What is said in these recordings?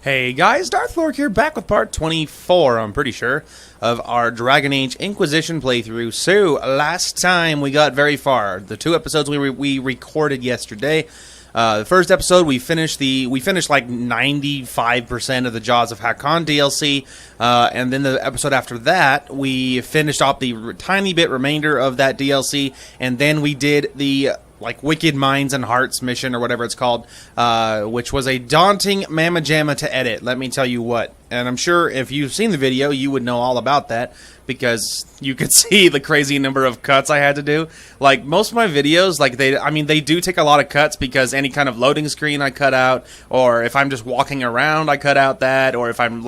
Hey guys, Darth Lord here, back with part 24, I'm pretty sure, of our Dragon Age Inquisition playthrough. So, last time we got very far. The two episodes we recorded yesterday. The first episode, we finished like 95% of the Jaws of Hakkon DLC, and then the episode after that, we finished off the tiny bit remainder of that DLC, and then we did the Wicked Minds and Hearts mission, or whatever it's called, which was a daunting mamma jamma to edit, let me tell you what. And I'm sure if you've seen the video, you would know all about that, because you could see the crazy number of cuts I had to do. Like, most of my videos, they do take a lot of cuts, because any kind of loading screen I cut out, or if I'm just walking around, I cut out that, or if I'm,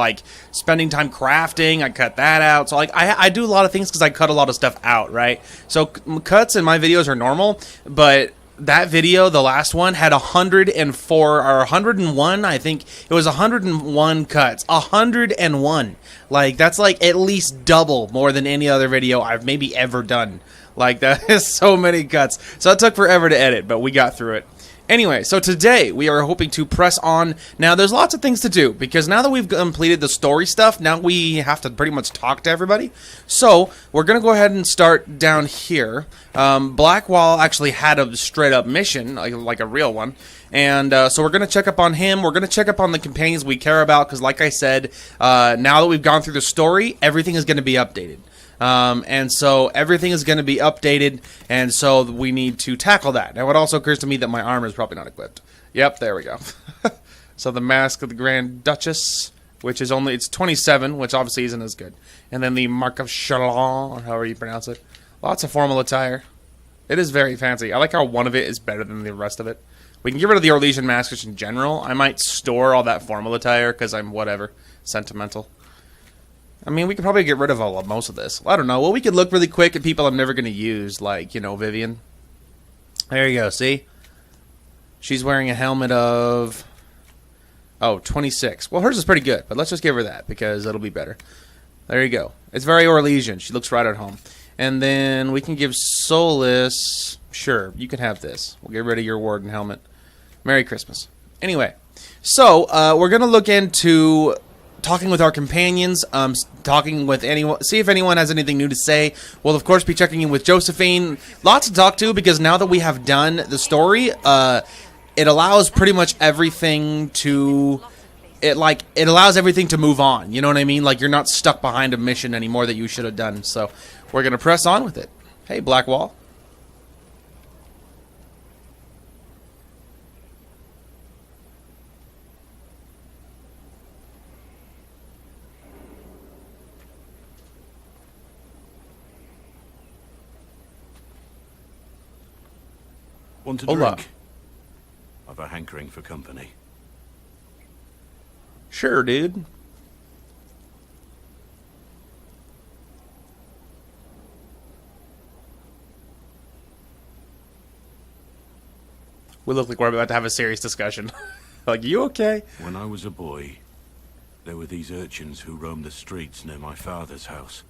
spending time crafting, I cut that out. So, I do a lot of things because I cut a lot of stuff out, right? So, cuts in my videos are normal, but that video, the last one, had 104 or 101. I think it was 101 cuts. 101. That's at least double more than any other video I've maybe ever done. That is so many cuts. So it took forever to edit, but we got through it. Anyway, so today we are hoping to press on. Now, there's lots of things to do, because now that we've completed the story stuff, now we have to pretty much talk to everybody. So, we're going to go ahead and start down here. Blackwall actually had a straight-up mission, like a real one. And so we're going to check up on him. We're going to check up on the companions we care about, because like I said, now that we've gone through the story, everything is going to be updated. And so everything is going to be updated, and so we need to tackle that. Now, it also occurs to me that my armor is probably not equipped. Yep, there we go. So the Mask of the Grand Duchess, which is it's 27, which obviously isn't as good. And then the Mark of Chalon, or however you pronounce it. Lots of formal attire. It is very fancy. I like how one of it is better than the rest of it. We can get rid of the Orlesian Mask just in general. I might store all that formal attire, because I'm whatever, sentimental. I mean, we could probably get rid of most of this. I don't know. Well, we could look really quick at people I'm never going to use, Vivian. There you go, see? She's wearing a helmet of 26. Well, hers is pretty good, but let's just give her that, because it'll be better. There you go. It's very Orlesian. She looks right at home. And then we can give Solus... Sure, you can have this. We'll get rid of your Warden helmet. Merry Christmas. Anyway, so we're going to look into talking with our companions, talking with anyone, see if anyone has anything new to say. We'll, of course, be checking in with Josephine. Lots to talk to, because now that we have done the story, it allows pretty much everything to... It allows everything to move on, you know what I mean? You're not stuck behind a mission anymore that you should have done. So, we're going to press on with it. Hey, Blackwall. Want a drink? I've a hankering for company. Sure, dude. We look like we're about to have a serious discussion. You okay? When I was a boy, there were these urchins who roamed the streets near my father's house.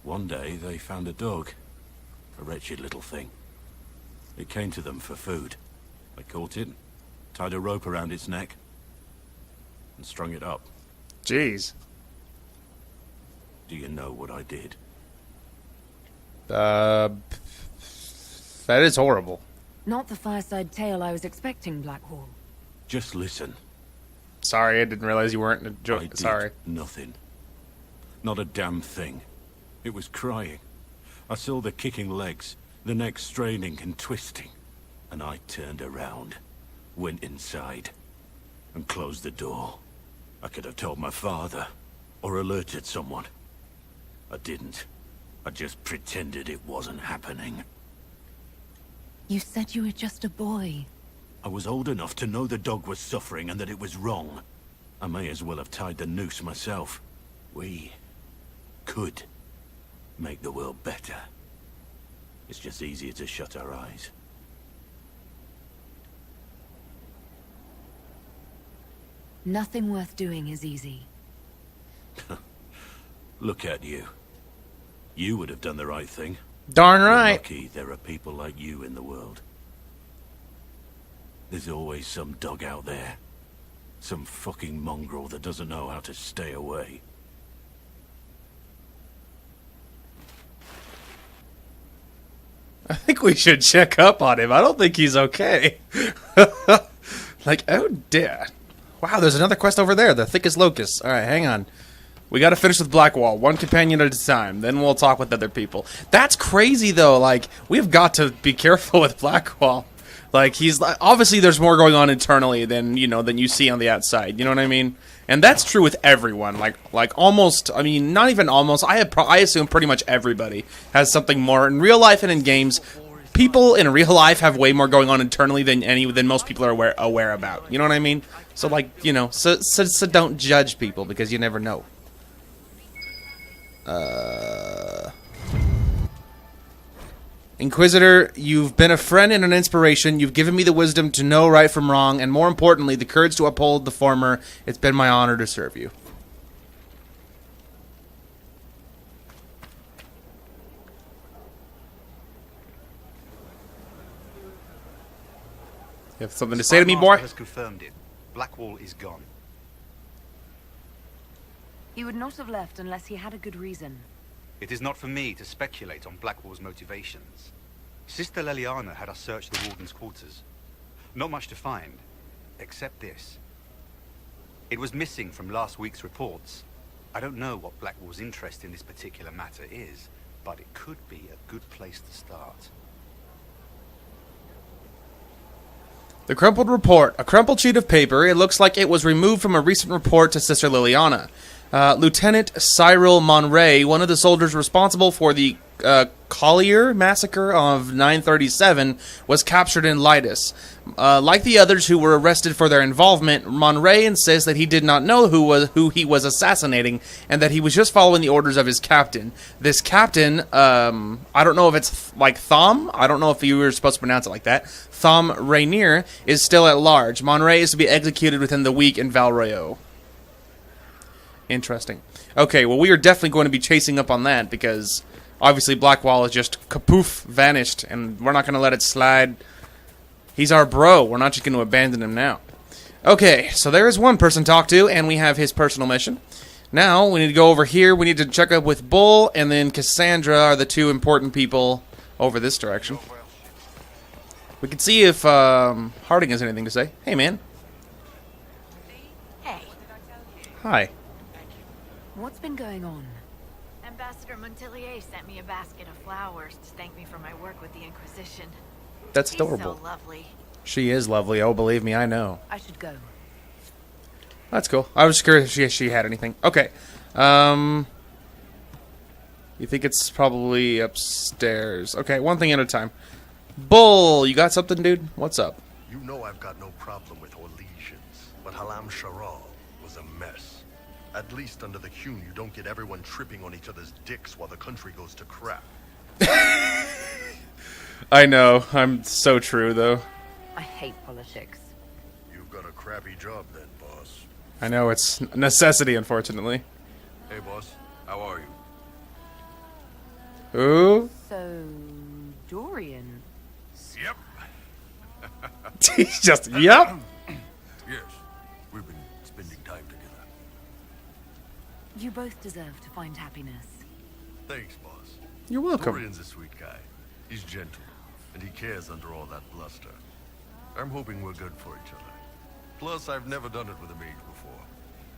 One day, they found a dog. A wretched little thing. It came to them for food. I caught it, tied a rope around its neck, and strung it up. Jeez. Do you know what I did? That is horrible. Not the fireside tale I was expecting, Blackwall. Just listen. Sorry, I didn't realize you weren't a joke. I did Sorry. nothing. Not a damn thing. It was crying. I saw the kicking legs, the neck straining and twisting, and I turned around, went inside, and closed the door. I could have told my father, or alerted someone. I didn't. I just pretended it wasn't happening. You said you were just a boy. I was old enough to know the dog was suffering and that it was wrong. I may as well have tied the noose myself. We could make the world better. It's just easier to shut our eyes. Nothing worth doing is easy. Look at you. You would have done the right thing. Darn You're right. lucky there are people like you in the world. There's always some dog out there Some fucking mongrel that doesn't know how to stay away. I think we should check up on him. I don't think he's okay. Like, oh dear. Wow, there's another quest over there. The thickest locust. Alright, hang on. We gotta finish with Blackwall. One companion at a time. Then we'll talk with other people. That's crazy, though. Like, we've got to be careful with Blackwall. Like, he's... Obviously, there's more going on internally than, you know, than you see on the outside. You know what I mean? And that's true with everyone. Like almost... I mean, not even almost. I assume pretty much everybody has something more. In real life and in games, people in real life have way more going on internally than most people are aware about. You know what I mean? So, like, you know, so don't judge people because you never know. Inquisitor, you've been a friend and an inspiration. You've given me the wisdom to know right from wrong, and more importantly, the courage to uphold the former. It's been my honor to serve you. You have something to say to me, boy? Has confirmed it. Blackwall is gone. He would not have left unless he had a good reason. It is not for me to speculate on Blackwall's motivations. Sister Leliana had us search the Warden's quarters. Not much to find, except this. It was missing from last week's reports. I don't know what Blackwall's interest in this particular matter is, but it could be a good place to start. The crumpled report. A crumpled sheet of paper. It looks like it was removed from a recent report to Sister Leliana. Lieutenant Cyril Monray, one of the soldiers responsible for the Collier massacre of 937, was captured in Lytus. Like the others who were arrested for their involvement, Monray insists that he did not know who he was assassinating, and that he was just following the orders of his captain. This captain, I don't know if it's like Thom. I don't know if you were supposed to pronounce it like that. Thom Rainier is still at large. Monray is to be executed within the week in Valroyo. Interesting. Okay, well, we are definitely going to be chasing up on that because obviously Blackwall is just kapoof vanished, and we're not going to let it slide. He's our bro. We're not just going to abandon him now. Okay, so there is one person to talk to, and we have his personal mission. Now, we need to go over here. We need to check up with Bull, and then Cassandra are the two important people over this direction. We can see if Harding has anything to say. Hey, man. Hey, Hi. what's been going on? Ambassador Montelier sent me a basket of flowers to thank me for my work with the Inquisition. That's She's adorable. so lovely. She is lovely. Oh, believe me, I know. I should go. That's cool. I was just curious if she had anything. Okay. You think it's probably upstairs. Okay, one thing at a time. Bull, you got something, dude? What's up? You know I've got no problem with Orlesians, but Halam Sharal was a mess. At least under the Hune, you don't get everyone tripping on each other's dicks while the country goes to crap. I know. I'm so true, though. I hate politics. You've got a crappy job then, boss. I know. It's necessity, unfortunately. Hey, boss. How are you? Ooh. So, Dorian. Yep. He's just, yep. Yes. We've been spending time together. You both deserve to find happiness. Thanks, boss. You're welcome. Dorian's a sweet guy. He's gentle, and he cares under all that bluster. I'm hoping we're good for each other. Plus, I've never done it with a mage before.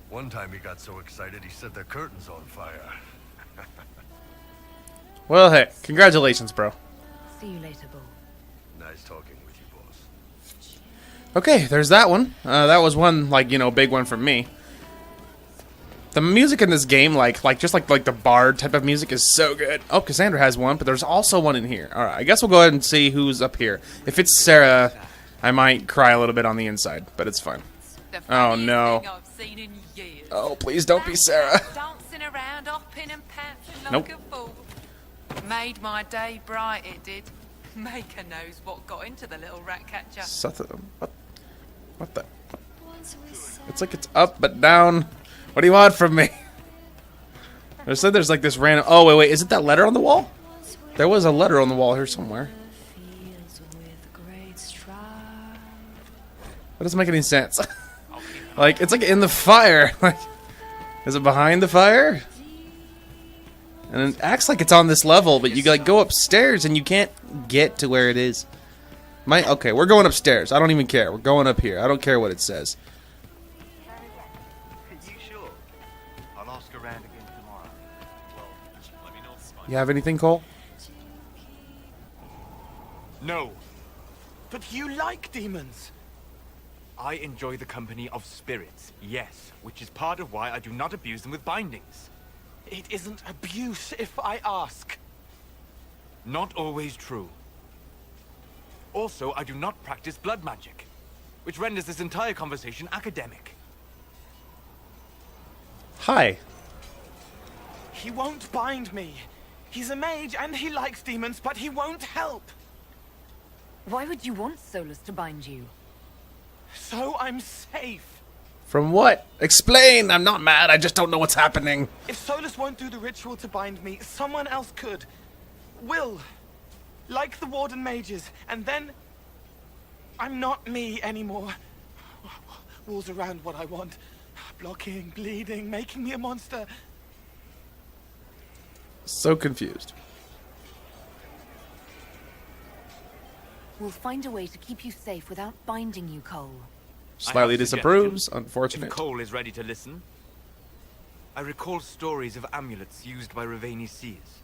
One time he got so excited he set the curtains on fire. Well, hey, congratulations, bro. See you later, Bull. Nice talking with you, boss. Okay, there's that one. That was one, like, you know, big one from me. The music in this game, like the bard type of music is so good. Oh, Cassandra has one, but there's also one in here. All right, I guess we'll go ahead and see who's up here. If it's Sarah, I might cry a little bit on the inside, but it's fine. Oh, no. Oh, please don't be Sarah. Dancing around, hopping and pouncing like Nope. a fool. Made my day bright, it did. Maker knows what got into the little rat catcher. What the? It's like it's up but down. What do you want from me? I said there's like this random... Oh, wait. Is it that letter on the wall? There was a letter on the wall here somewhere. That doesn't make any sense. Like, it's like in the fire. Like, is it behind the fire? And it acts like it's on this level, but you like go upstairs and you can't get to where it is. Okay, we're going upstairs. I don't even care. We're going up here. I don't care what it says. You sure? I'll ask around again tomorrow. Well, just let me know if it's fine. You have anything, Cole? No. But you like demons. I enjoy the company of spirits, yes, which is part of why I do not abuse them with bindings. It isn't abuse if I ask. Not always true. Also, I do not practice blood magic, which renders this entire conversation academic. Hi. He won't bind me. He's a mage and he likes demons, but he won't help. Why would you want Solus to bind you? So I'm safe. From what? Explain! I'm not mad, I just don't know what's happening. If Solus won't do the ritual to bind me, someone else could. Will. Like the Warden mages. And then... I'm not me anymore. Walls around what I want. Blocking, bleeding, making me a monster. So confused. We'll find a way to keep you safe without binding you, Cole. Slightly disapproves. Unfortunate. If Cole is ready to listen. I recall stories of amulets used by Raveni seers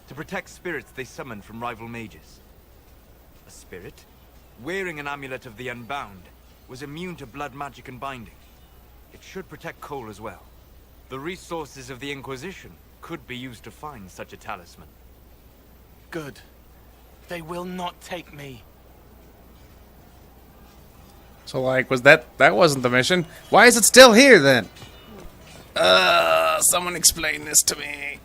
to protect spirits they summoned from rival mages. A spirit, wearing an amulet of the Unbound, was immune to blood magic and binding. It should protect Cole as well. The resources of the Inquisition could be used to find such a talisman. Good. They will not take me. So, like, that wasn't the mission? Why is it still here, then? Someone explain this to me.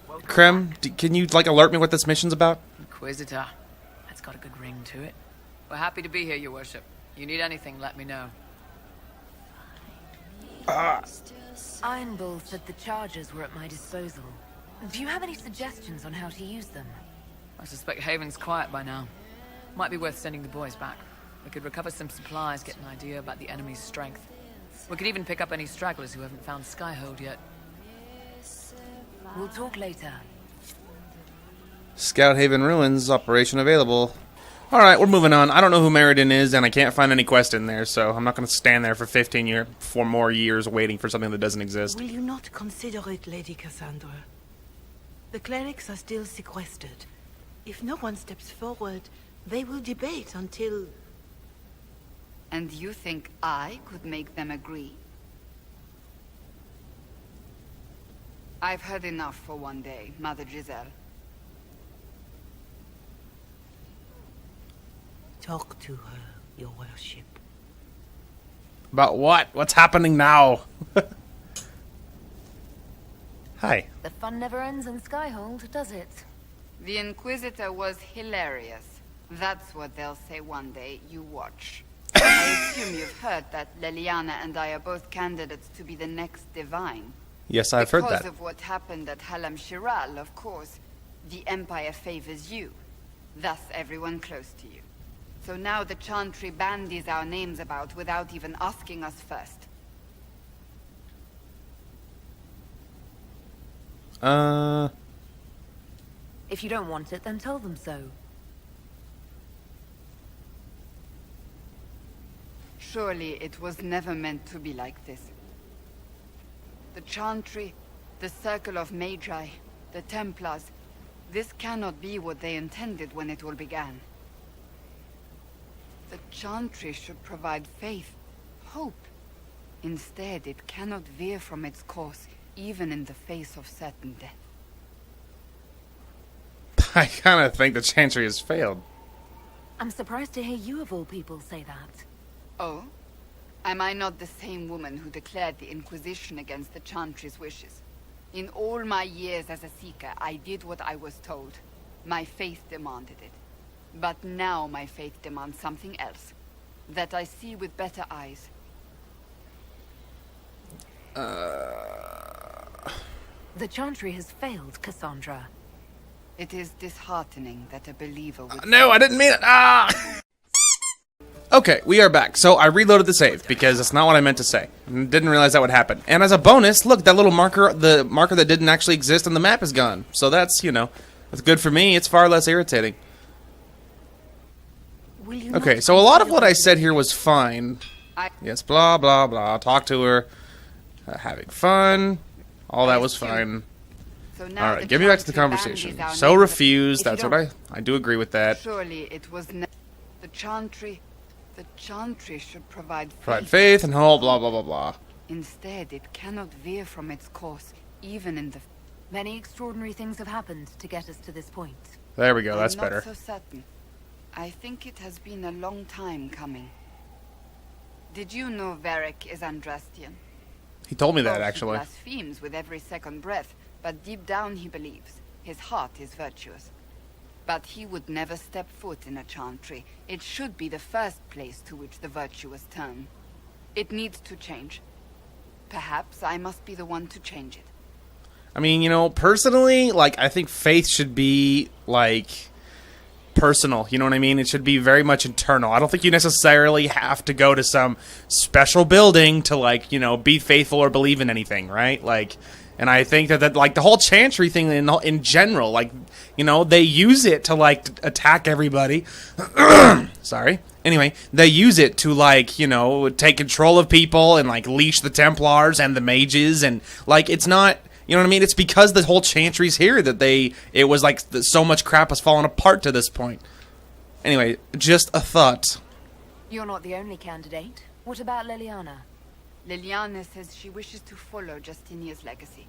Krem, can you, like, alert me what this mission's about? Inquisitor. That's got a good ring to it. We're happy to be here, your worship. You need anything, let me know. Iron Bull said the charges were at my disposal. Do you have any suggestions on how to use them? I suspect Haven's quiet by now. Might be worth sending the boys back. We could recover some supplies, get an idea about the enemy's strength. We could even pick up any stragglers who haven't found Skyhold yet. We'll talk later. Scout Haven Ruins, operation available. Alright, we're moving on. I don't know who Meriden is, and I can't find any quest in there, so I'm not going to stand there for 4 more years waiting for something that doesn't exist. Will you not consider it, Lady Cassandra? The clerics are still sequestered. If no one steps forward, they will debate until... And you think I could make them agree? I've heard enough for one day, Mother Giselle. Talk to her, your worship. About what? What's happening now? Hi. The fun never ends in Skyhold, does it? The Inquisitor was hilarious. That's what they'll say one day, you watch. I assume you've heard that Leliana and I are both candidates to be the next Divine. Yes, I've heard that. Because of what happened at Halam Shiral, of course, the Empire favors you. Thus, everyone close to you. So now the Chantry bandies our names about without even asking us first. If you don't want it, then tell them so. Surely it was never meant to be like this. The Chantry, the Circle of Magi, the Templars, this cannot be what they intended when it all began. The Chantry should provide faith, hope. Instead, it cannot veer from its course, even in the face of certain death. I kind of think the Chantry has failed. I'm surprised to hear you of all people say that. Oh? Am I not the same woman who declared the Inquisition against the Chantry's wishes? In all my years as a Seeker, I did what I was told. My faith demanded it. But now my faith demands something else. That I see with better eyes. The Chantry has failed, Cassandra. It is disheartening that a believer would... No, I didn't mean it! Ah! Okay, we are back. So I reloaded the save because that's not what I meant to say. Didn't realize that would happen. And as a bonus, look, that little marker, the marker that didn't actually exist on the map is gone. So that's, you know, that's good for me. It's far less irritating. Okay, so a lot of what I said here was fine. Yes, blah, blah, blah. Talk to her. Having fun. All that was fine. Alright, get me back to the conversation. So refused. That's what I do agree with that. Surely it was the Chantry. The Chantry should provide faith and whole blah blah blah blah. Instead, it cannot veer from its course, even in the... Many extraordinary things have happened to get us to this point. There we go, that's better. I'm not so certain. I think it has been a long time coming. Did you know Varric is Andrastian? He told me that, actually. He blasphemes with every second breath, but deep down he believes. His heart is virtuous. But he would never step foot in a Chantry. It should be the first place to which the virtuous turn. It needs to change. Perhaps I must be the one to change it. I mean, you know, personally, like, I think faith should be, like, personal. You know what I mean? It should be very much internal. I don't think you necessarily have to go to some special building to, like, you know, be faithful or believe in anything, right? Like... And I think that like, the whole Chantry thing in general, like, you know, they use it to, like, attack everybody. Sorry. Anyway, they use it to, like, you know, take control of people and, like, leash the Templars and the mages. And, like, it's not, you know what I mean? It's because the whole Chantry's here that it was, like, so much crap has fallen apart to this point. Anyway, just a thought. You're not the only candidate. What about Leliana? Leliana says she wishes to follow Justinia's legacy,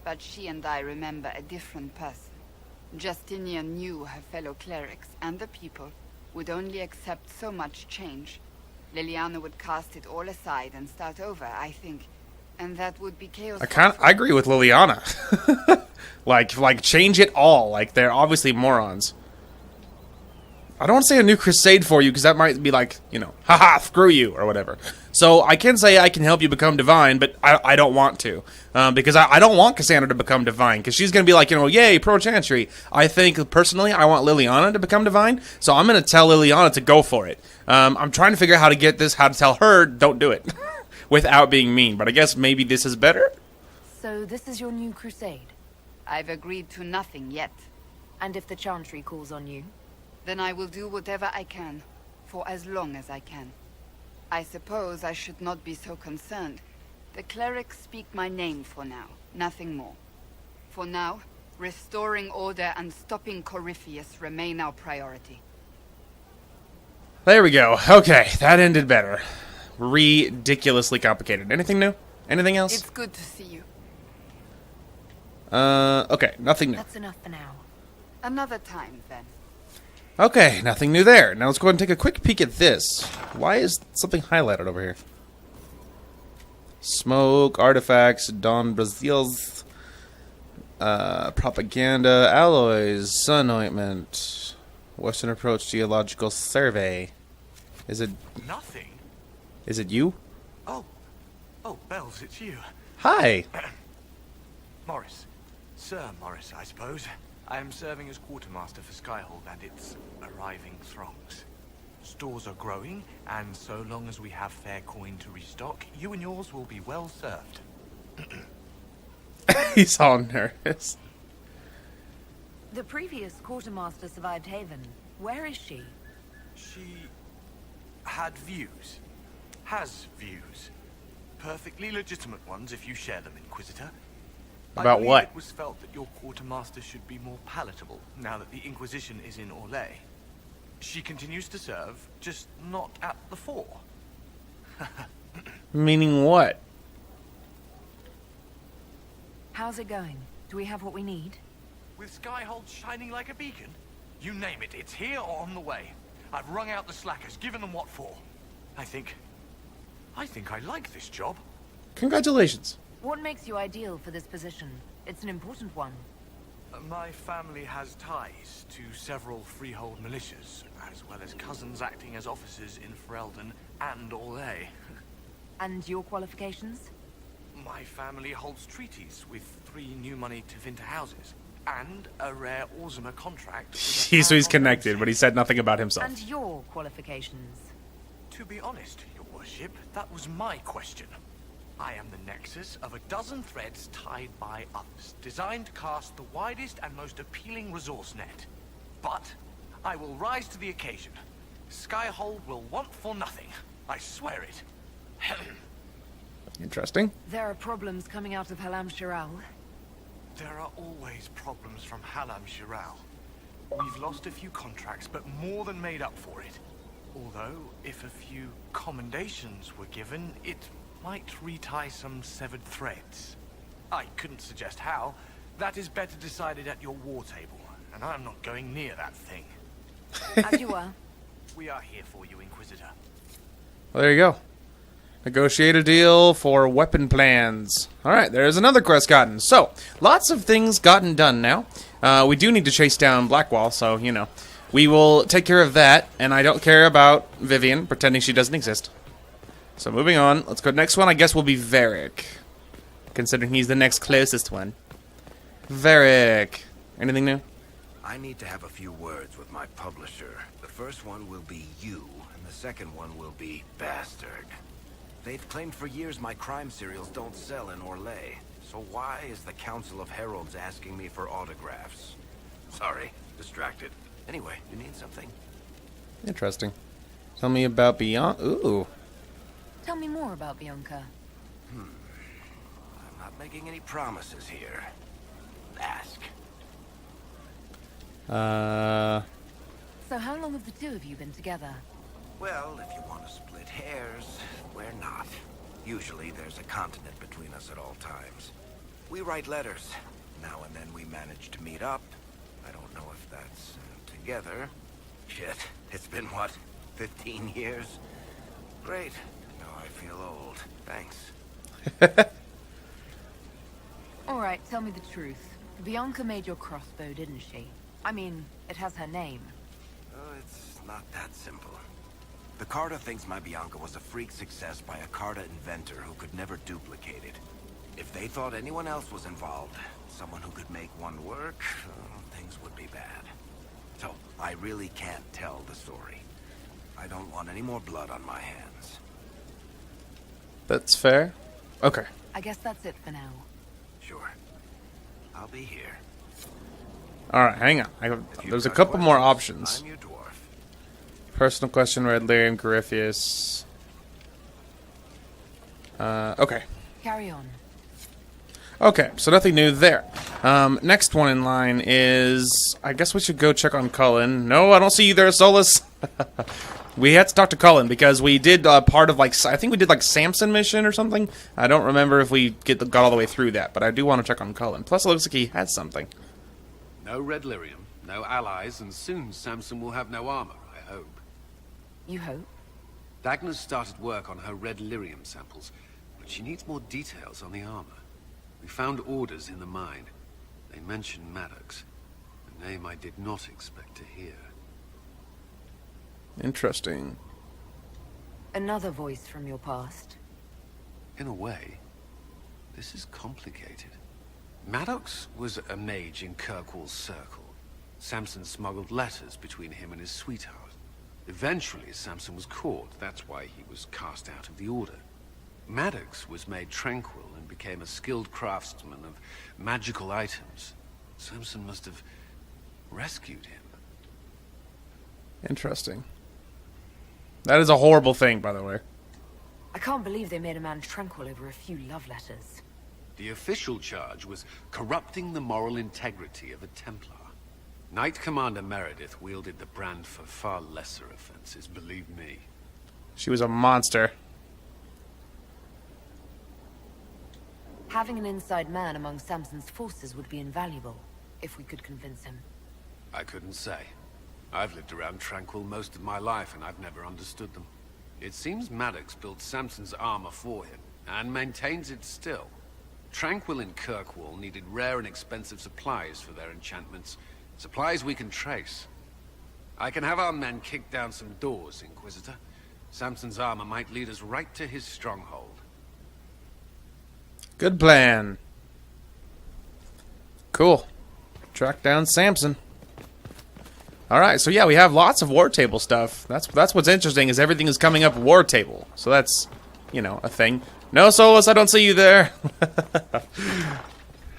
but she and I remember a different person. Justinia knew her fellow clerics and the people would only accept so much change. Leliana would cast it all aside and start over, I think, and that would be chaos. I agree with Leliana. like change it all. Like, they're obviously morons. I don't want to say a new crusade for you, because that might be like, you know, haha, screw you, or whatever. So I can say I can help you become divine, but I don't want to. Because I don't want Cassandra to become divine, because she's going to be like, you know, yay, pro-Chantry. I think, personally, I want Leliana to become divine, so I'm going to tell Leliana to go for it. I'm trying to figure out how to get this, how to tell her, don't do it, without being mean, but I guess maybe this is better? So this is your new crusade? I've agreed to nothing yet. And if the Chantry calls on you? Then I will do whatever I can, for as long as I can. I suppose I should not be so concerned. The clerics speak my name for now, nothing more. For now, restoring order and stopping Corypheus remain our priority. There we go. Okay, that ended better. Ridiculously complicated. Anything new? Anything else? It's good to see you. Okay, nothing new. That's enough for now. Another time, then. Okay, nothing new there. Now let's go ahead and take a quick peek at this. Why is something highlighted over here? Smoke, artifacts, Don Brazil's propaganda, alloys, sun ointment, Western approach geological survey. Is it... Nothing? Is it you? Oh, Bells, it's you. Hi. Morris. Sir Morris, I suppose. I am serving as quartermaster for Skyhold and its arriving throngs. Stores are growing, and so long as we have fair coin to restock, you and yours will be well served. He's all nervous. The previous quartermaster survived Haven. Where is she? She had views. Has views. Perfectly legitimate ones if you share them, Inquisitor. About what? It was felt that your quartermaster should be more palatable now that the Inquisition is in Orlais. She continues to serve, just not at the fore. Meaning what? How's it going? Do we have what we need? With Skyhold shining like a beacon? You name it, it's here or on the way. I've wrung out the slackers, given them what for. I think I like this job. Congratulations. What makes you ideal for this position? It's an important one. My family has ties to several freehold militias, as well as cousins acting as officers in Ferelden and Orlais. And your qualifications? My family holds treaties with 3 new money to Vinter houses, and a rare Orzuma contract. He's connected, but he said nothing about himself. And your qualifications? To be honest, your worship, that was my question. I am the nexus of a dozen threads tied by others, designed to cast the widest and most appealing resource net. But I will rise to the occasion. Skyhold will want for nothing. I swear it. Interesting. There are problems coming out of Halam Shiral. There are always problems from Halam Shiral. We've lost a few contracts, but more than made up for it. Although, if a few commendations were given, it might retie some severed threads. I couldn't suggest how. That is better decided at your war table, and I'm not going near that thing. As you were. We are here for you, Inquisitor. Well, there you go. Negotiate a deal for weapon plans. Alright, there's another quest gotten. So, lots of things gotten done now. We do need to chase down Blackwall, so, you know. We will take care of that, and I don't care about Vivian pretending she doesn't exist. So, moving on. Let's go. Next one, I guess, will be Varric. Considering he's the next closest one. Varric. Anything new? I need to have a few words with my publisher. The first one will be you, and the second one will be Bastard. They've claimed for years my crime serials don't sell in Orlais. So why is the Council of Heralds asking me for autographs? Sorry, distracted. Anyway, you need something? Interesting. Tell me about Beyond. Ooh. Tell me more about Bianca. I'm not making any promises here. Ask. So how long have the two of you been together? Well, if you want to split hairs, we're not. Usually there's a continent between us at all times. We write letters. Now and then we manage to meet up. I don't know if that's together. Shit, it's been what, 15 years? Great. Now I feel old. Thanks. Alright, tell me the truth. Bianca made your crossbow, didn't she? I mean, it has her name. Oh, it's not that simple. The Carta thinks my Bianca was a freak success by a Carta inventor who could never duplicate it. If they thought anyone else was involved, someone who could make one work, things would be bad. So, I really can't tell the story. I don't want any more blood on my hands. That's fair. Okay. I guess that's it for now. Sure. I'll be here. Alright, hang on. There's a couple more options. I'm your dwarf. Personal question, Red Lyrium, Corypheus. Okay. Carry on. Okay, so nothing new there. Next one in line is... I guess we should go check on Cullen. No, I don't see you there, Solus. We had to talk to Cullen because we did part of, like... I think we did, like, Samson mission or something. I don't remember if we got all the way through that, but I do want to check on Cullen. Plus, it looks like he has something. No Red Lyrium, no allies, and soon Samson will have no armor, I hope. You hope? Dagna's started work on her Red Lyrium samples, but she needs more details on the armor. We found orders in the mine. They mentioned Maddox, a name I did not expect to hear. Interesting. Another voice from your past. In a way, this is complicated. Maddox was a mage in Kirkwall's circle. Samson smuggled letters between him and his sweetheart. Eventually, Samson was caught. That's why he was cast out of the Order. Maddox was made tranquil and became a skilled craftsman of magical items. Samson must have rescued him. Interesting. That is a horrible thing, by the way. I can't believe they made a man tranquil over a few love letters. The official charge was corrupting the moral integrity of a Templar. Knight Commander Meredith wielded the brand for far lesser offenses, believe me. She was a monster. Having an inside man among Samson's forces would be invaluable, if we could convince him. I couldn't say. I've lived around Tranquil most of my life, and I've never understood them. It seems Maddox built Samson's armor for him, and maintains it still. Tranquil and Kirkwall needed rare and expensive supplies for their enchantments. Supplies we can trace. I can have our men kick down some doors, Inquisitor. Samson's armor might lead us right to his stronghold. Good plan. Cool. Track down Samson. All right, so yeah, we have lots of war table stuff. That's what's interesting is everything is coming up war table. So that's, you know, a thing. No, Solus, I don't see you there.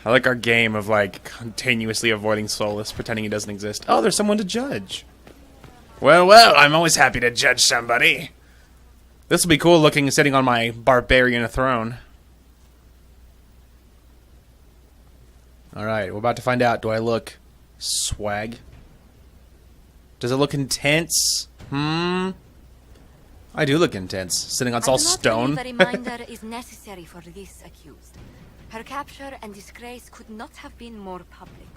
I like our game of like continuously avoiding Solus, pretending he doesn't exist. Oh, there's someone to judge. Well, I'm always happy to judge somebody. This will be cool looking sitting on my barbarian throne. Alright, we're about to find out. Do I look swag? Does it look intense? I do look intense. Sitting on all stone. I do not believe a reminder is necessary for this accused. Her capture and disgrace could not have been more public.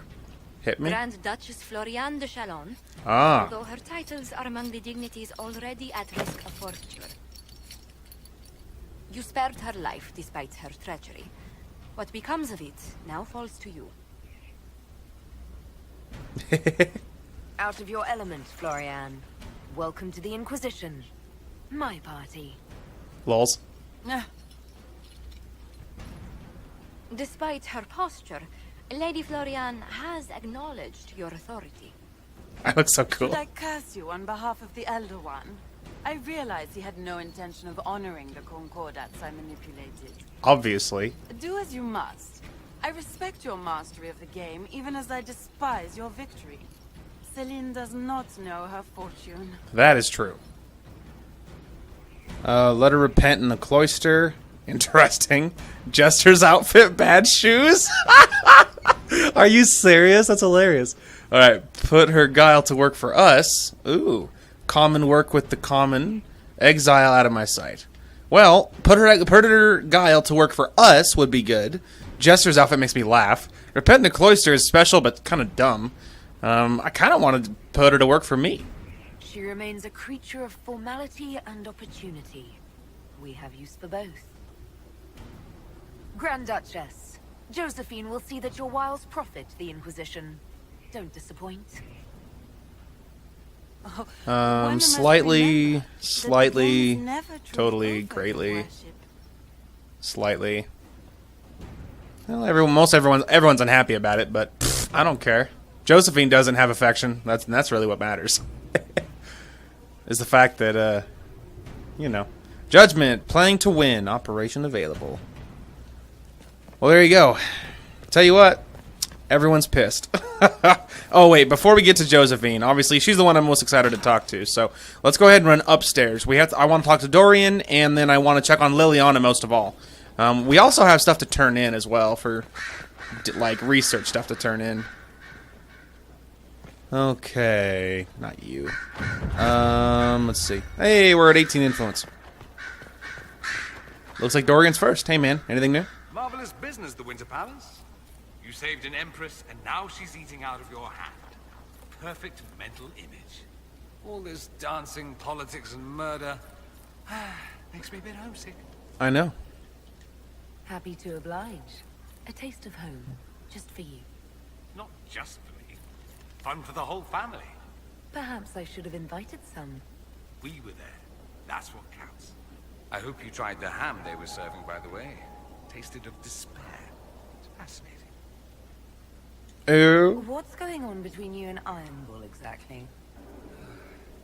Hit me? Grand Duchess Floriane de Chalon, although her titles are among the dignities already at risk of forfeiture. You spared her life despite her treachery. What becomes of it now falls to you. Out of your element, Floriane. Welcome to the Inquisition. My party. Lols. Despite her posture, Lady Floriane has acknowledged your authority. I look so cool. Should I curse you on behalf of the Elder One? I realize he had no intention of honoring the concordats I manipulated. Obviously. Do as you must. I respect your mastery of the game, even as I despise your victory. Celine does not know her fortune. That is true. Let her repent in the cloister. Interesting. Jester's outfit, bad shoes? Are you serious? That's hilarious. Alright, put her guile to work for us. Ooh. Common work with the common. Exile out of my sight. Well, put her guile to work for us would be good. Jester's outfit makes me laugh. Repent in the cloister is special, but kind of dumb. I kind of wanted to put her to work for me. She remains a creature of formality and opportunity. We have use for both. Grand Duchess, Josephine will see that your wiles profit the Inquisition. Don't disappoint. Slightly, totally, greatly, slightly. Well, everyone's unhappy about it, but I don't care. Josephine doesn't have affection. That's really what matters. Is the fact that, you know, judgment, playing to win, operation available. Well, there you go. Tell you what, everyone's pissed. Oh, wait, before we get to Josephine, obviously, she's the one I'm most excited to talk to, so let's go ahead and run upstairs. I want to talk to Dorian, and then I want to check on Leliana most of all. We also have stuff to turn in as well for, like, research stuff to turn in. Okay, not you. Let's see. Hey, we're at 18 influence. Looks like Dorian's first. Hey, man, anything new? Marvelous business, the Winter Palace. You saved an empress, and now she's eating out of your hand. Perfect mental image. All this dancing, politics, and murder makes me a bit homesick. I know. Happy to oblige. A taste of home, just for you. Not just for me. Fun for the whole family. Perhaps I should have invited some. We were there. That's what counts. I hope you tried the ham they were serving, by the way. Tasted of despair. It's fascinating. Oh. What's going on between you and Iron Bull exactly?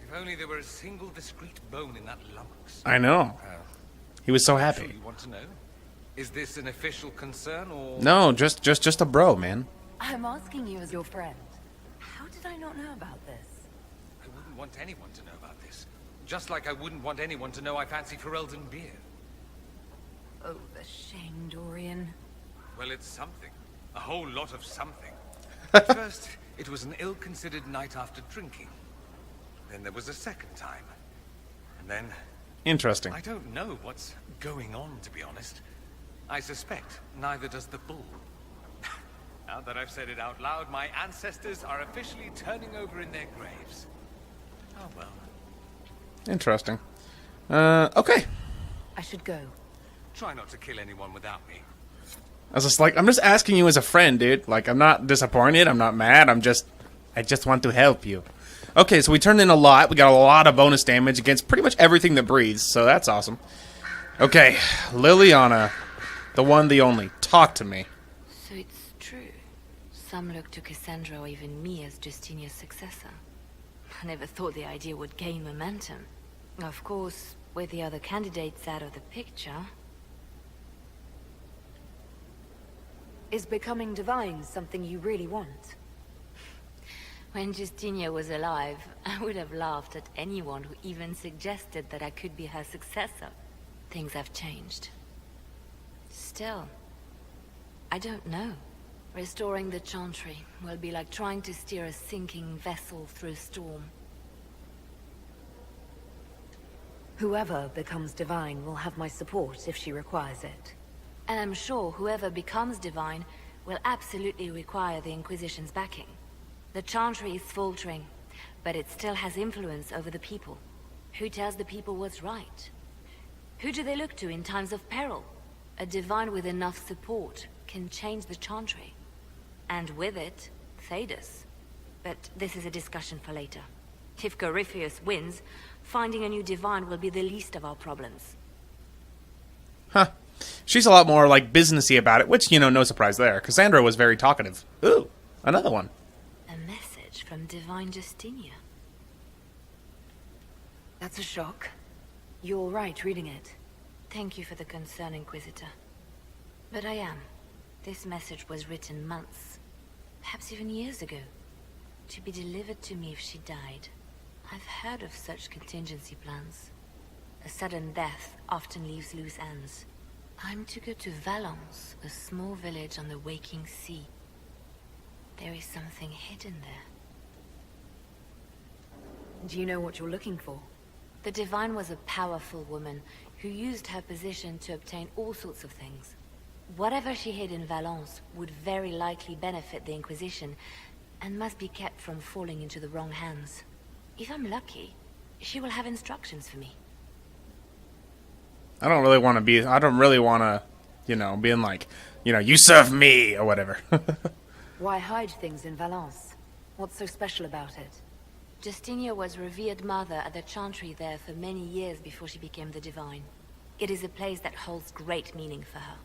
If only there were a single discrete bone in that lummox. I know. He was so happy. Sure you want to know? Is this an official concern or? No, just a bro, man. I'm asking you as your friend. How did I not know about this? I wouldn't want anyone to know about this. Just like I wouldn't want anyone to know I fancy Ferelden beer. Oh, the shame, Dorian. Well, it's something. A whole lot of something. At first, it was an ill-considered night after drinking. Then there was a second time. And then... Interesting. I don't know what's going on, to be honest. I suspect neither does the bull. Now that I've said it out loud, my ancestors are officially turning over in their graves. Oh well. Interesting. Okay. I should go. Try not to kill anyone without me. I was just like, I'm just asking you as a friend, dude. Like, I'm not disappointed. I'm not mad. I just want to help you. Okay, so we turned in a lot. We got a lot of bonus damage against pretty much everything that breathes, so that's awesome. Okay, Leliana, the one, the only. Talk to me. So it's true. Some look to Cassandra or even me as Justinia's successor. I never thought the idea would gain momentum. Of course, with the other candidates out of the picture... Is becoming divine something you really want? When Justinia was alive, I would have laughed at anyone who even suggested that I could be her successor. Things have changed. Still, I don't know. Restoring the Chantry will be like trying to steer a sinking vessel through a storm. Whoever becomes divine will have my support if she requires it. And I'm sure whoever becomes divine will absolutely require the Inquisition's backing. The Chantry is faltering, but it still has influence over the people. Who tells the people what's right? Who do they look to in times of peril? A divine with enough support can change the Chantry. And with it, Thedas. But this is a discussion for later. If Corypheus wins, finding a new divine will be the least of our problems. Huh. She's a lot more, like, businessy about it, which, you know, no surprise there. Cassandra was very talkative. Ooh, another one. A message from Divine Justinia. That's a shock. You're all right reading it. Thank you for the concern, Inquisitor. But I am. This message was written months, perhaps even years ago, to be delivered to me if she died. I've heard of such contingency plans. A sudden death often leaves loose ends. I'm to go to Valence, a small village on the waking sea. There is something hidden there. Do you know what you're looking for? The Divine was a powerful woman who used her position to obtain all sorts of things. Whatever she hid in Valence would very likely benefit the Inquisition and must be kept from falling into the wrong hands. If I'm lucky, she will have instructions for me. I don't really want to, you know, being like, you know, you serve me, or whatever. Why hide things in Valence? What's so special about it? Justinia was revered mother at the Chantry there for many years before she became the Divine. It is a place that holds great meaning for her.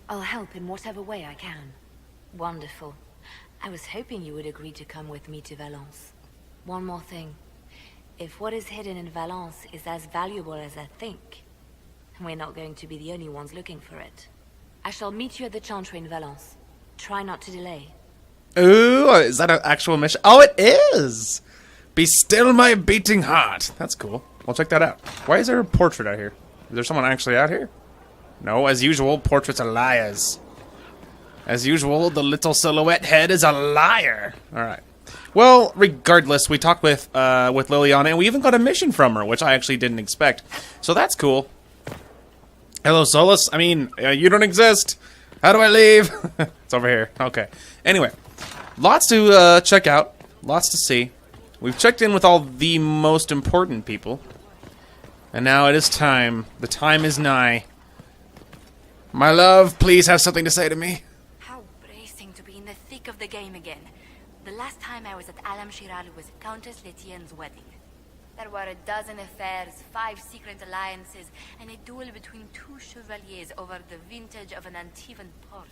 I'll help in whatever way I can. Wonderful. I was hoping you would agree to come with me to Valence. One more thing. If what is hidden in Valence is as valuable as I think, we're not going to be the only ones looking for it. I shall meet you at the Chantry in Valence. Try not to delay. Ooh, is that an actual mission? Oh, it is! Be still my beating heart. That's cool. We'll check that out. Why is there a portrait out here? Is there someone actually out here? No, as usual, portraits are liars. As usual, the little silhouette head is a liar. Alright. Well, regardless, we talked with Leliana, and we even got a mission from her, which I actually didn't expect. So that's cool. Hello, Solus. I mean, you don't exist. How do I leave? It's over here. Okay. Anyway, lots to check out. Lots to see. We've checked in with all the most important people. And now it is time. The time is nigh. My love, please have something to say to me. How bracing to be in the thick of the game again. The last time I was at Alam Shiral was Countess Letienne's wedding. There were a dozen affairs, 5 secret alliances, and a duel between 2 chevaliers over the vintage of an Antivan port.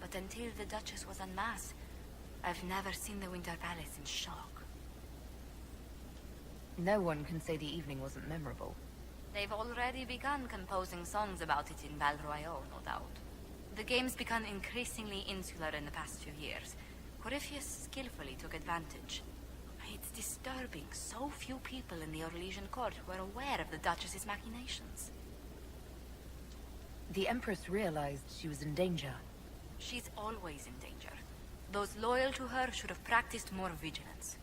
But until the Duchess was unmasked, I've never seen the Winter Palace in shock. No one can say the evening wasn't memorable. They've already begun composing songs about it in Val Royale, no doubt. The game's become increasingly insular in the past few years. Corypheus skillfully took advantage. It's disturbing. So few people in the Orlesian court were aware of the Duchess's machinations. The Empress realized she was in danger. She's always in danger. Those loyal to her should have practiced more vigilance.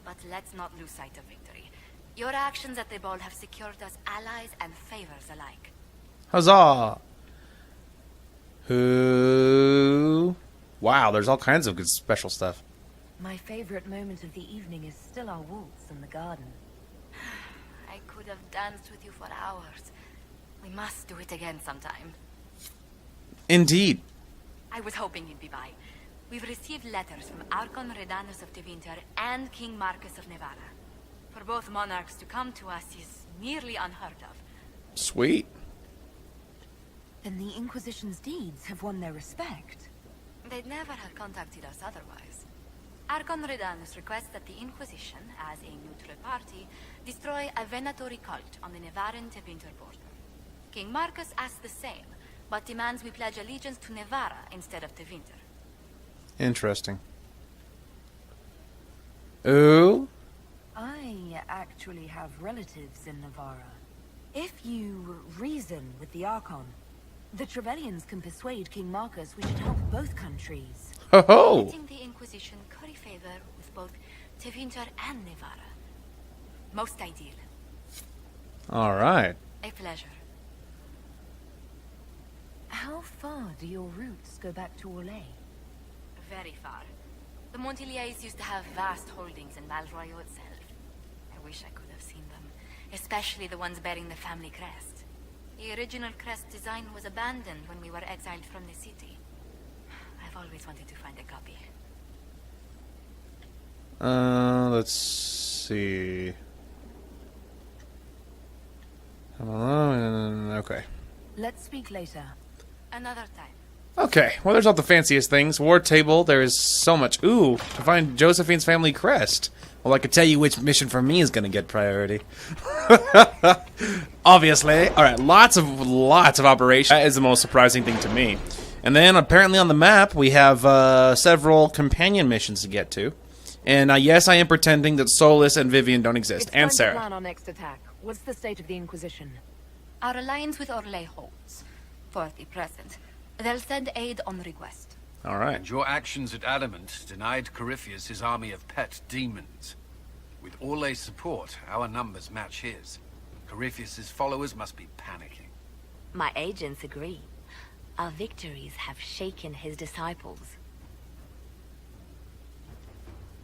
But let's not lose sight of victory. Your actions at the ball have secured us allies and favors alike. Huzzah! Who? Wow, there's all kinds of good special stuff. My favorite moment of the evening is still our waltz in the garden. I could have danced with you for hours. We must do it again sometime. Indeed. I was hoping you'd be by. We've received letters from Archon Redanus of Tevinter and King Marcus of Nevada. For both monarchs to come to us is nearly unheard of. Sweet. Then the Inquisition's deeds have won their respect. They'd never have contacted us otherwise. Archon Redanus requests that the Inquisition, as a neutral party, destroy a Venatori cult on the Nevaran-Tevinter border. King Marcus asks the same, but demands we pledge allegiance to Nevara instead of Tevinter. Interesting. Ooh. I actually have relatives in Navarra. If you reason with the Archon, the Trevellians can persuade King Marcus we should help both countries. Ho-ho! Letting the Inquisition curry favor with both Tevinter and Nevara. Most ideal. Alright. A pleasure. How far do your roots go back to Orlais? Very far. The Montiliers used to have vast holdings in Val Royaux itself. I wish I could have seen them, especially the ones bearing the family crest. The original crest design was abandoned when we were exiled from the city. I've always wanted to find a copy. Let's see. Okay. Let's speak later. Another time. Okay, well, there's not the fanciest things. War table, there is so much. Ooh, to find Josephine's family crest. Well, I could tell you which mission for me is going to get priority. Obviously. Alright, lots of operations. That is the most surprising thing to me. And then, apparently on the map, we have several companion missions to get to. And yes, I am pretending that Solus and Vivian don't exist. It's And time to Sarah. plan our next attack. What's the state of the Inquisition? Our alliance with Orlais holds. For the present. They'll send aid on request. Alright. And your actions at Adamant denied Corypheus his army of pet demons. With Orlais' support, our numbers match his. Corypheus' followers must be panicking. My agents agree. Our victories have shaken his disciples.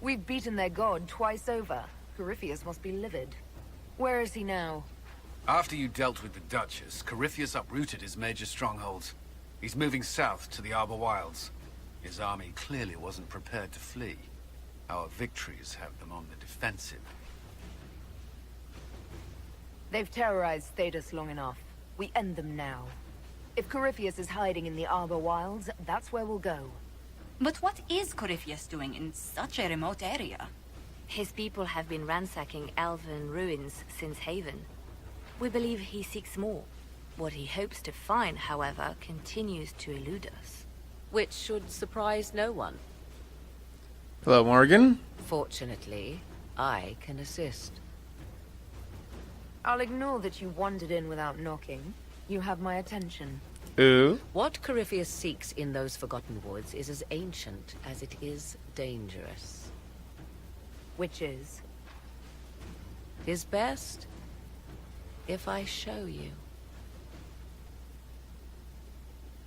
We've beaten their god twice over. Corypheus must be livid. Where is he now? After you dealt with the Duchess, Corypheus uprooted his major strongholds. He's moving south to the Arbor Wilds. His army clearly wasn't prepared to flee. Our victories have them on the defensive. They've terrorized Thedas long enough. We end them now. If Corypheus is hiding in the Arbor Wilds, that's where we'll go. But what is Corypheus doing in such a remote area? His people have been ransacking elven ruins since Haven. We believe he seeks more. What he hopes to find, however, continues to elude us. Which should surprise no one. Hello, Morgan. Fortunately, I can assist. I'll ignore that you wandered in without knocking. You have my attention. Ooh. What Corypheus seeks in those Forgotten Woods is as ancient as it is dangerous. Which is? Is best if I show you.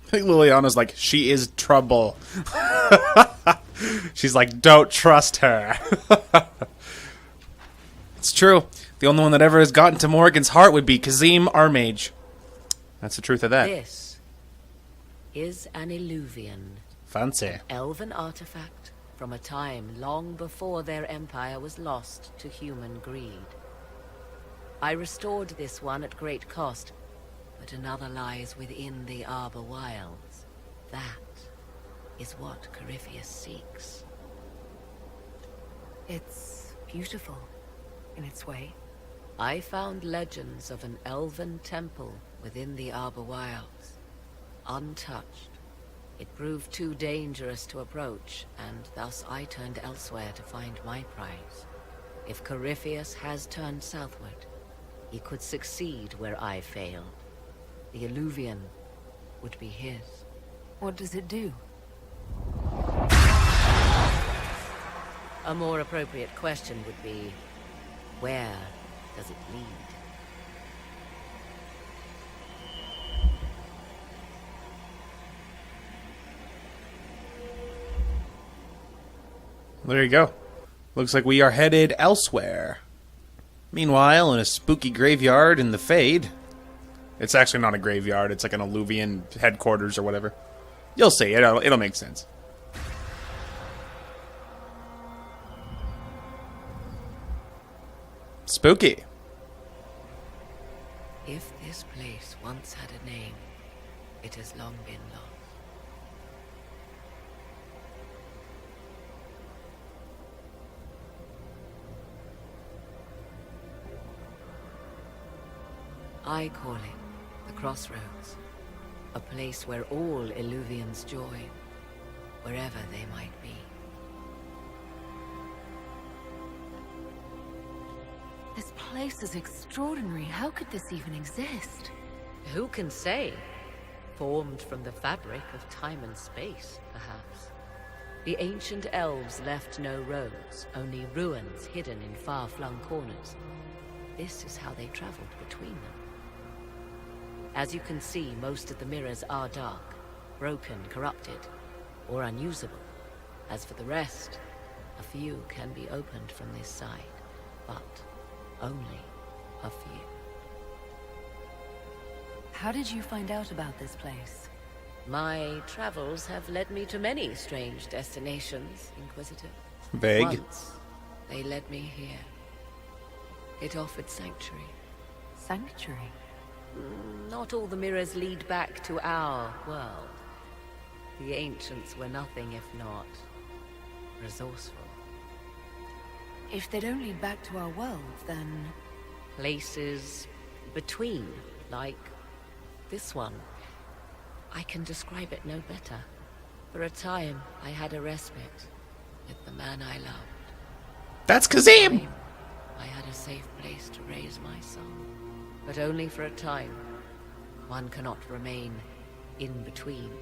I think Leliana's like, she is trouble. She's like, don't trust her. It's true. The only one that ever has gotten to Morgan's heart would be Kazim Armage. That's the truth of that. This is an Illuvian. Fancy. An elven artifact from a time long before their empire was lost to human greed. I restored this one at great cost, but another lies within the Arbor Wilds. That is what Corypheus seeks. It's beautiful, in its way. I found legends of an elven temple within the Arbor Wilds, untouched. It proved too dangerous to approach, and thus I turned elsewhere to find my prize. If Corypheus has turned southward, he could succeed where I failed. The Illuvian would be his. What does it do? A more appropriate question would be, where does it lead? There you go. Looks like we are headed elsewhere. Meanwhile, in a spooky graveyard in the Fade. It's actually not a graveyard, it's like an Illuvian headquarters or whatever. You'll see, it'll make sense. Spooky. If this place once had a name, it has long been lost. I call it the Crossroads. A place where all Illuvians join, wherever they might be. This place is extraordinary. How could this even exist? Who can say? Formed from the fabric of time and space, perhaps. The ancient elves left no roads, only ruins hidden in far-flung corners. This is how they traveled between them. As you can see, most of the mirrors are dark, broken, corrupted, or unusable. As for the rest, a few can be opened from this side, but only a few. How did you find out about this place? My travels have led me to many strange destinations, Inquisitor. Vague. Once, they led me here. It offered sanctuary. Sanctuary? Not all the mirrors lead back to our world. The ancients were nothing if not resourceful. If they don't lead back to our world, then... Places between, like this one. I can describe it no better. For a time, I had a respite with the man I loved. That's Kazim! I had a safe place to raise my son. But only for a time. One cannot remain in between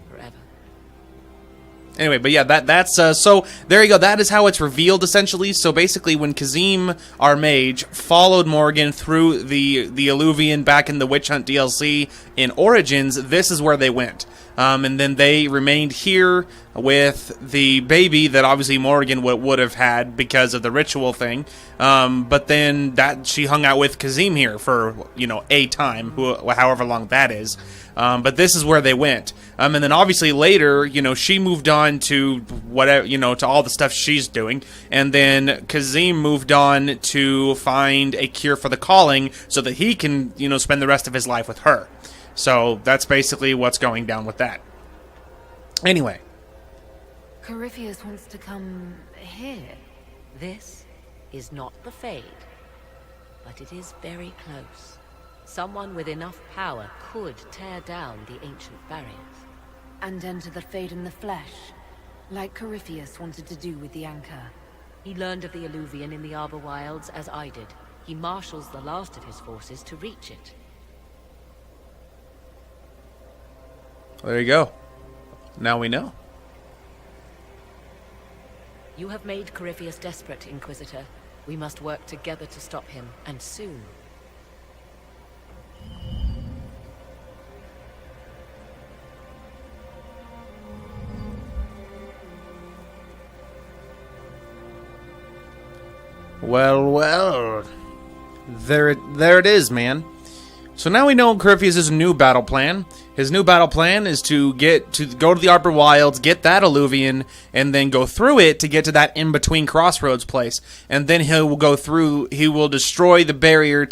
forever. Anyway, but yeah, that's so there you go. That is how it's revealed essentially. So basically, when Kazim, our mage, followed Morgan through the Illuvian back in the Witch Hunt DLC in Origins, this is where they went. And then they remained here with the baby that obviously Morgan would have had because of the ritual thing. But then that she hung out with Kazim here for, a time, however long that is. But this is where they went. And then obviously later, she moved on to whatever, to all the stuff she's doing. And then Kazim moved on to find a cure for the calling so that he can, spend the rest of his life with her. So that's basically what's going down with that. Anyway. Corypheus wants to come here. This is not the Fade, but it is very close. Someone with enough power could tear down the ancient barriers. And enter the Fade in the flesh, like Corypheus wanted to do with the Anchor. He learned of the Illuvian in the Arbor Wilds as I did. He marshals the last of his forces to reach it. There you go. Now we know. You have made Corypheus desperate, Inquisitor. We must work together to stop him, and soon. Well. There it is, man. So now we know Corypheus' new battle plan. His new battle plan is to go to the Arbor Wilds, get that Illuvian, and then go through it to get to that in-between crossroads place. And then he will destroy the barrier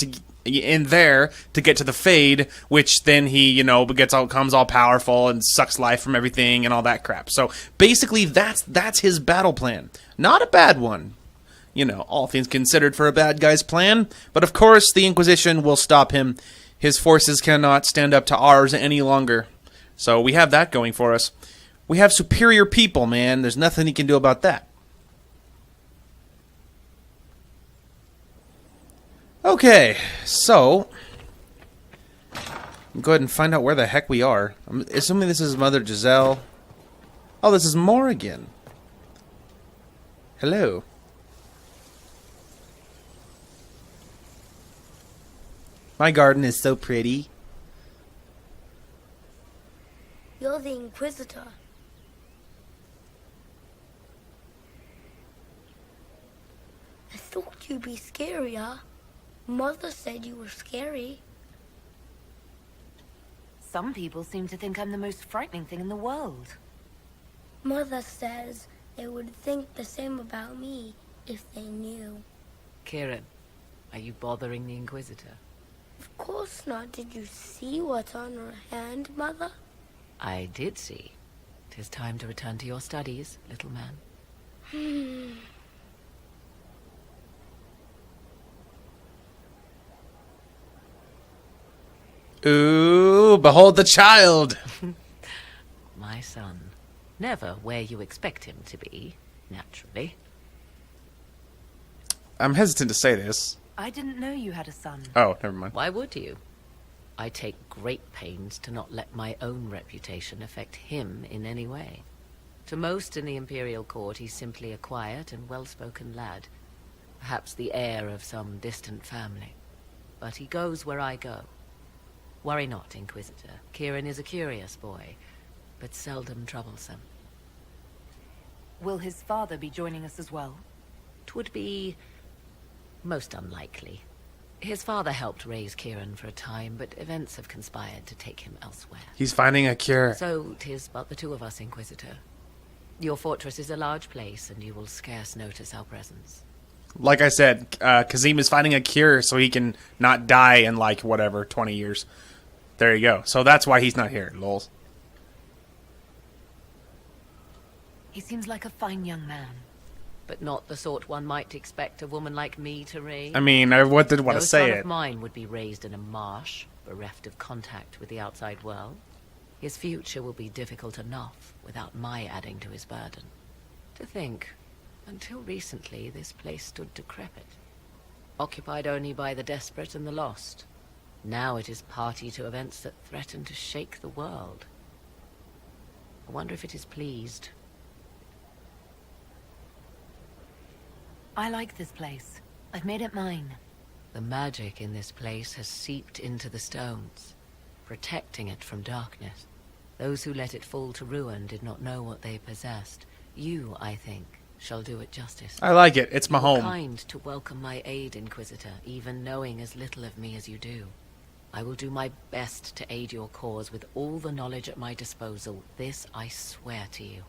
in there to get to the Fade, which then he, becomes all powerful and sucks life from everything and all that crap. So basically that's his battle plan. Not a bad one. All things considered for a bad guy's plan. But of course, the Inquisition will stop him. His forces cannot stand up to ours any longer. So we have that going for us. We have superior people, man. There's nothing he can do about that. Okay, so go ahead and find out where the heck we are. I'm assuming this is Mother Giselle. Oh, this is Morrigan. Hello. My garden is so pretty. You're the Inquisitor. I thought you'd be scarier. Mother said you were scary. Some people seem to think I'm the most frightening thing in the world. Mother says they would think the same about me if they knew. Kieran, are you bothering the Inquisitor? Of course not. Did you see what's on her hand, Mother? I did see. 'Tis time to return to your studies, little man. Ooh, behold the child. My son. Never where you expect him to be, naturally. I'm hesitant to say this. I didn't know you had a son. Oh, never mind. Why would you? I take great pains to not let my own reputation affect him in any way. To most in the Imperial Court, he's simply a quiet and well-spoken lad. Perhaps the heir of some distant family. But he goes where I go. Worry not, Inquisitor. Kieran is a curious boy, but seldom troublesome. Will his father be joining us as well? 'Twould be most unlikely. His father helped raise Kieran for a time, but events have conspired to take him elsewhere. He's finding a cure. So 'tis but the two of us, Inquisitor. Your fortress is a large place, and you will scarce notice our presence. Like I said, Kazim is finding a cure so he can not die in, like, whatever, 20 years. There you go. So that's why he's not here, lols. He seems like a fine young man. But not the sort one might expect a woman like me to raise. I mean, I didn't want to say No son it. of mine would be raised in a marsh, bereft of contact with the outside world. His future will be difficult enough without my adding to his burden. To think, until recently, this place stood decrepit, occupied only by the desperate and the lost. Now it is party to events that threaten to shake the world. I wonder if it is pleased. I like this place. I've made it mine. The magic in this place has seeped into the stones, protecting it from darkness. Those who let it fall to ruin did not know what they possessed. You, I think, shall do it justice. I like it. It's my You were home. kind to welcome my aid, Inquisitor, even knowing as little of me as you do. I will do my best to aid your cause with all the knowledge at my disposal. This I swear to you.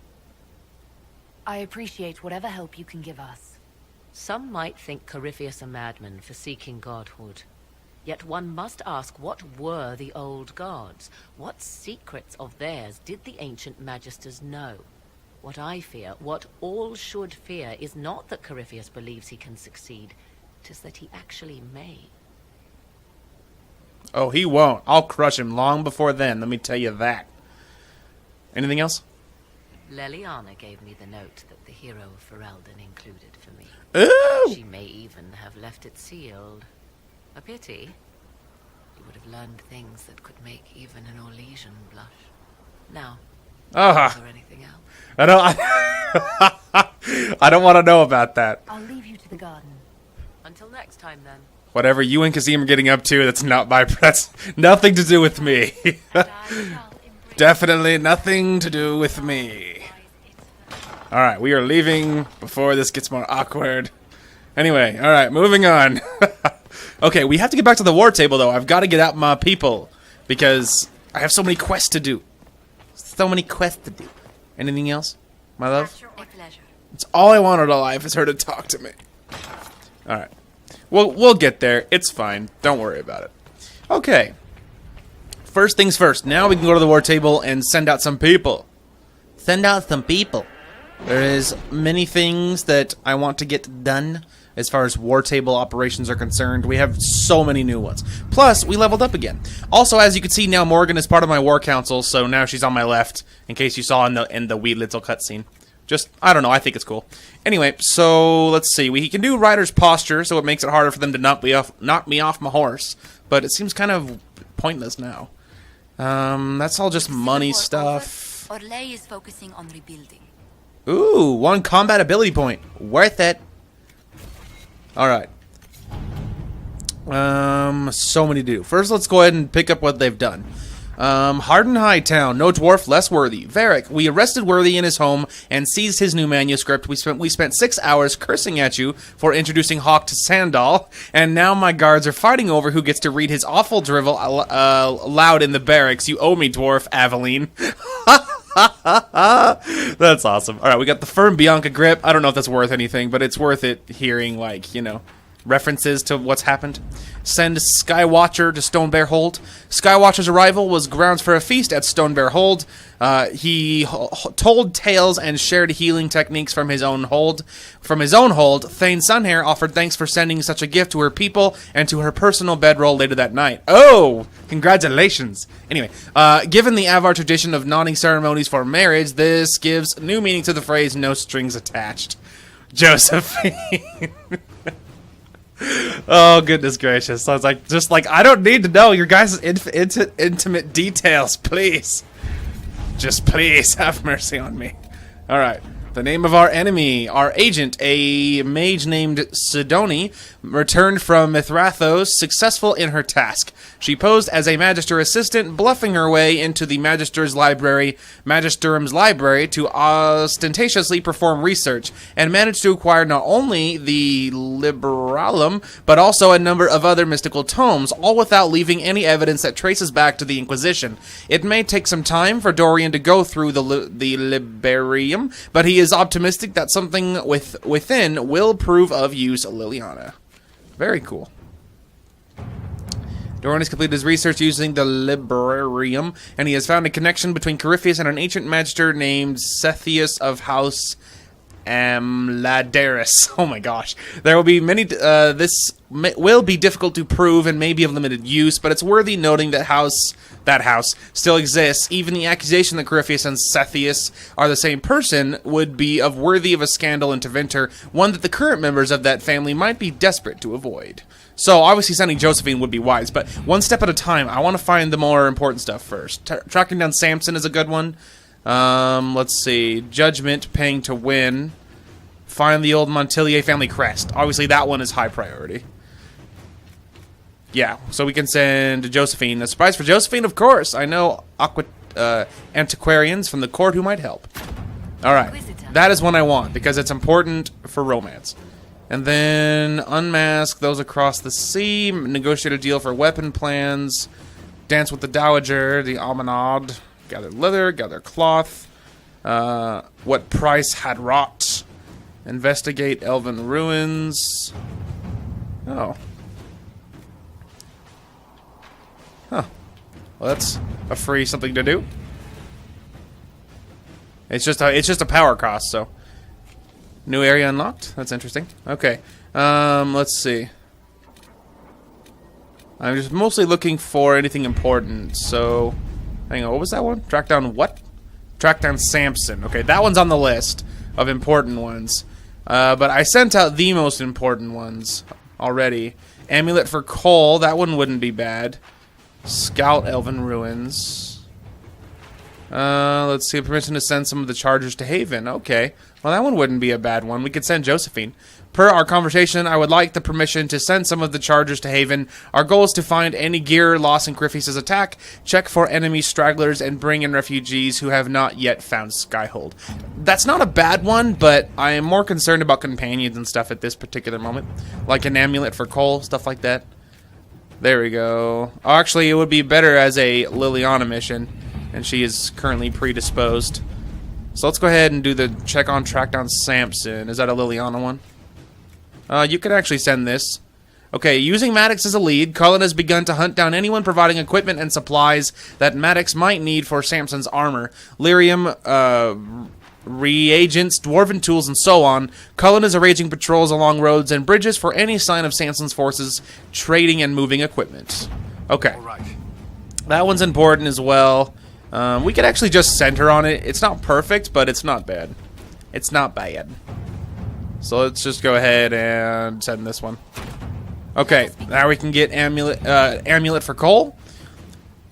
I appreciate whatever help you can give us. Some might think Corypheus a madman for seeking godhood. Yet one must ask, what were the old gods? What secrets of theirs did the ancient magisters know? What I fear, what all should fear, is not that Corypheus believes he can succeed. 'Tis that he actually may. Oh, he won't. I'll crush him long before then, let me tell you that. Anything else? Leliana gave me the note that the hero of Ferelden included for me. Ooh! She may even have left it sealed. A pity. You would have learned things that could make even an Orlesian blush. Now, is there anything else? I don't want to know about that. I'll leave you to the garden. Until next time, then. Whatever you and Kazim are getting up to, that's nothing to do with me. Definitely nothing to do with me. Alright, we are leaving before this gets more awkward. Anyway, alright, moving on. Okay, we have to get back to the war table, though. I've got to get out my people, because I have so many quests to do. So many quests to do. Anything else, my love? A pleasure. It's all I wanted in life is her to talk to me. Alright. We'll get there. It's fine. Don't worry about it. Okay. First things first. Now we can go to the war table and send out some people. Send out some people. There is many things that I want to get done as far as war table operations are concerned. We have so many new ones. Plus, we leveled up again. Also, as you can see now, Morgan is part of my war council, so now she's on my left, in case you saw in the wee little cutscene. Just, I don't know, I think it's cool. Anyway, so let's see. We can do rider's posture, so it makes it harder for them to knock me off my horse. But it seems kind of pointless now. That's all just money stuff. Orlais is focusing on rebuilding. Ooh, 1 combat ability point. Worth it. Alright. So many to do. First, let's go ahead and pick up what they've done. Harden Hightown, no dwarf less worthy. Varric, we arrested Worthy in his home and seized his new manuscript. We spent 6 hours cursing at you for introducing Hawk to Sandal, and now my guards are fighting over who gets to read his awful drivel loud in the barracks. You owe me, dwarf, Aveline. That's awesome. Alright, we got the firm Bianca grip. I don't know if that's worth anything, but it's worth it hearing, like, you know, references to what's happened. Send Skywatcher to Stonebear Hold. Skywatcher's arrival was grounds for a feast at Stonebear Hold. He told tales and shared healing techniques from his own hold. Thane Sunhair offered thanks for sending such a gift to her people and to her personal bedroll later that night. Oh, congratulations. Anyway, given the Avar tradition of nodding ceremonies for marriage, this gives new meaning to the phrase "no strings attached." Josephine. Oh, goodness gracious. So I was like, I don't need to know your guys' intimate details, please. Just please have mercy on me. Alright. The name of our enemy, our agent, a mage named Sidoni, returned from Mithrathos, successful in her task. She posed as a Magister assistant, bluffing her way into the Magisterum's library to ostentatiously perform research, and managed to acquire not only the Liberalum, but also a number of other mystical tomes, all without leaving any evidence that traces back to the Inquisition. It may take some time for Dorian to go through the Liberium, but he is optimistic that something within will prove of use. Leliana. Very cool. Dorian has completed his research using the Librarium, and he has found a connection between Corypheus and an ancient magister named Sethius of House Amladaris. Oh my gosh. There will be many... this will be difficult to prove and may be of limited use, but it's worthy noting that house still exists. Even the accusation that Corypheus and Sethius are the same person would be worthy of a scandal in Tevinter, one that the current members of that family might be desperate to avoid. So, obviously sending Josephine would be wise, but one step at a time. I want to find the more important stuff first. Tracking down Samson is a good one. Let's see. Judgment, paying to win. Find the old Montilier family crest. Obviously, that one is high priority. Yeah, so we can send Josephine. A surprise for Josephine, of course. I know antiquarians from the court who might help. Alright, that is one I want, because it's important for romance. And then unmask those across the sea, negotiate a deal for weapon plans, dance with the Dowager, the Almanad, gather leather, gather cloth, what price had wrought, investigate elven ruins. Oh. Huh. Well, that's a free something to do. It's just a power cost, so. New area unlocked? That's interesting. Okay. Let's see. I'm just mostly looking for anything important, so... Hang on, what was that one? Track down what? Track down Samson. Okay, that one's on the list of important ones. But I sent out the most important ones already. Amulet for Cole, that one wouldn't be bad. Scout Elven Ruins. Let's see, permission to send some of the chargers to Haven. Okay. Well, that one wouldn't be a bad one. We could send Josephine. Per our conversation, I would like the permission to send some of the chargers to Haven. Our goal is to find any gear lost in Corypheus' attack, check for enemy stragglers, and bring in refugees who have not yet found Skyhold. That's not a bad one, but I am more concerned about companions and stuff at this particular moment. Like an amulet for Cole, stuff like that. There we go. Oh, actually, it would be better as a Leliana mission, and she is currently predisposed. So let's go ahead and do the check on track down Samson. Is that a Leliana one? You could actually send this. Okay, using Maddox as a lead, Cullen has begun to hunt down anyone providing equipment and supplies that Maddox might need for Samson's armor. Lyrium, reagents, dwarven tools, and so on. Cullen is arranging patrols along roads and bridges for any sign of Samson's forces trading and moving equipment. Okay. All right. That one's important as well. We could actually just send her on it. It's not perfect, but it's not bad. It's not bad. So let's just go ahead and send this one. Okay, now we can get amulet for Cole.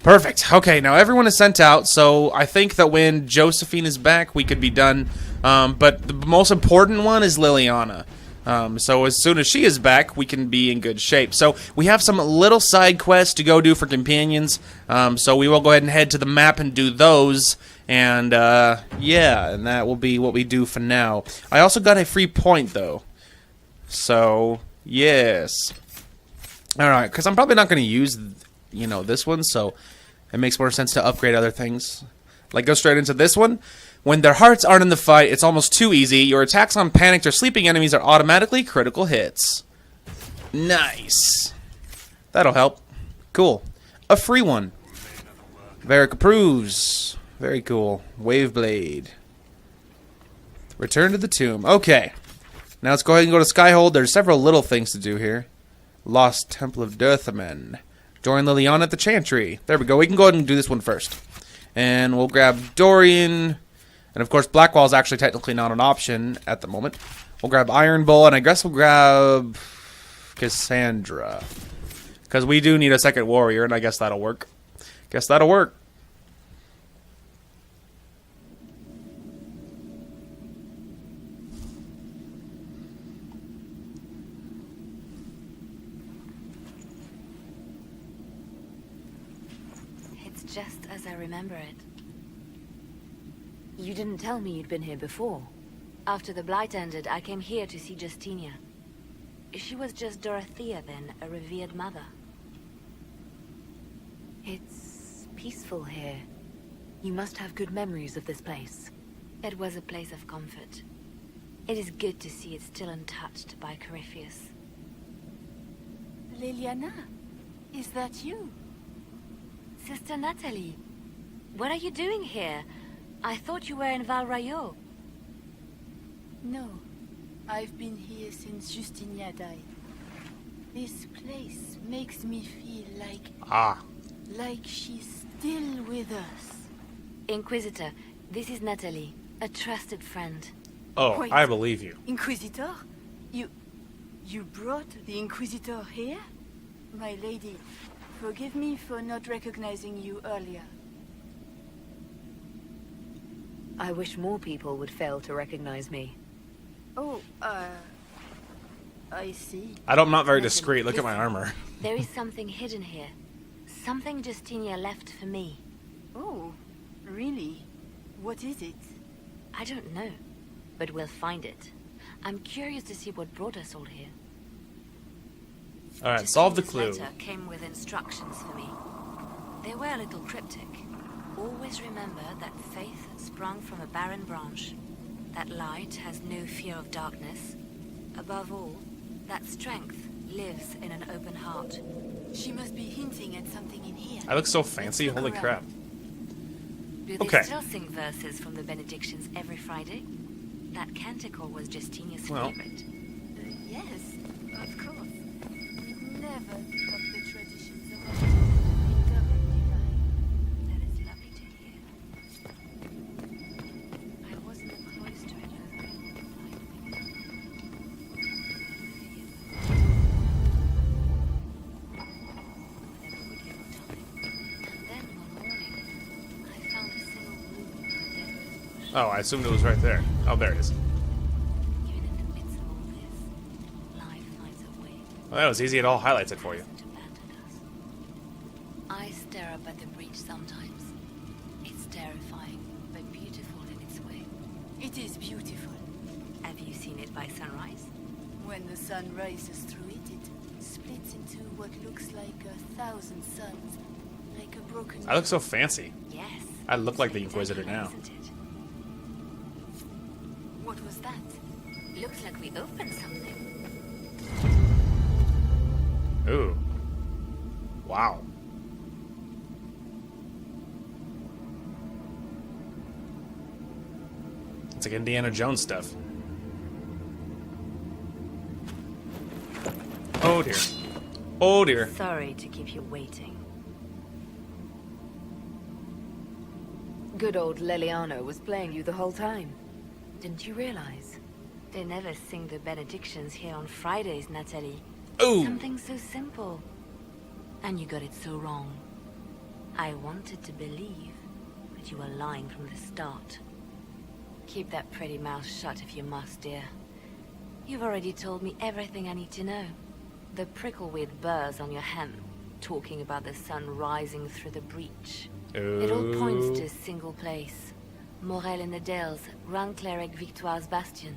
Perfect. Okay, now everyone is sent out, so I think that when Josephine is back, we could be done. But the most important one is Leliana. So as soon as she is back, we can be in good shape. So we have some little side quests to go do for companions. So we will go ahead and head to the map and do those. And yeah, and that will be what we do for now. I also got a free point though. So yes. All right, because I'm probably not going to use, you know, this one. So it makes more sense to upgrade other things. Like go straight into this one. When their hearts aren't in the fight, it's almost too easy. Your attacks on panicked or sleeping enemies are automatically critical hits. Nice. That'll help. Cool. A free one. Varric approves. Very cool. Waveblade. Return to the tomb. Okay. Now let's go ahead and go to Skyhold. There's several little things to do here. Lost Temple of Dirthamen. Join Leliana at the Chantry. There we go. We can go ahead and do this one first. And we'll grab Dorian. And of course, Blackwall is actually technically not an option at the moment. We'll grab Iron Bull. And I guess we'll grab Cassandra. Because we do need a second warrior. And I guess that'll work. Guess that'll work. Just as I remember it. You didn't tell me you'd been here before. After the Blight ended, I came here to see Justinia. She was just Dorothea then, a revered mother. It's peaceful here. You must have good memories of this place. It was a place of comfort. It is good to see it still untouched by Corypheus. Leliana, is that you? Sister Natalie, what are you doing here? I thought you were in Val Rayo. No, I've been here since Justinia died. This place makes me feel like she's still with us. Inquisitor, this is Natalie, a trusted friend. Oh, Wait, I believe you. Inquisitor? You brought the Inquisitor here? My lady, forgive me for not recognizing you earlier. I wish more people would fail to recognize me. Oh, I see. I'm not very discreet. Look at my armor. There is something hidden here. Something Justinia left for me. Oh, really? What is it? I don't know, but we'll find it. I'm curious to see what brought us all here. Alright, solve the Justinia's clue. letter came with instructions for me. They were a little cryptic. Always remember that faith sprung from a barren branch. That light has no fear of darkness. Above all, that strength lives in an open heart. She must be hinting at something in here. I look so fancy. Holy crap. Do they Okay. still sing verses from the benedictions every Friday? That canticle was Justinia's Well. favorite. Yes, of course. Never give up the traditions of our That is lovely to hear. I was in the cloister Oh, I assumed it was right there. Oh, there it is. Well, that was easy. It all highlights it for you. I stare up at the breach sometimes. It's terrifying, but beautiful in its way. It is beautiful. Have you seen it by sunrise? When the sun rises through it, it splits into what looks like 1,000 suns, like a broken... I look so fancy. Yes. I look like the Inquisitor now. What was that? Looks like we opened something. Ooh. Wow. It's like Indiana Jones stuff. Oh dear. Oh dear. Sorry to keep you waiting. Good old Leliana was playing you the whole time. Didn't you realize? They never sing the benedictions here on Fridays, Natalie. Ooh. Something so simple. And you got it so wrong. I wanted to believe, but you were lying from the start. Keep that pretty mouth shut if you must, dear. You've already told me everything I need to know. The prickleweed burrs on your hem, talking about the sun rising through the breach. It all points to a single place. Morel in the Dales, Grand Cleric Victoire's bastion.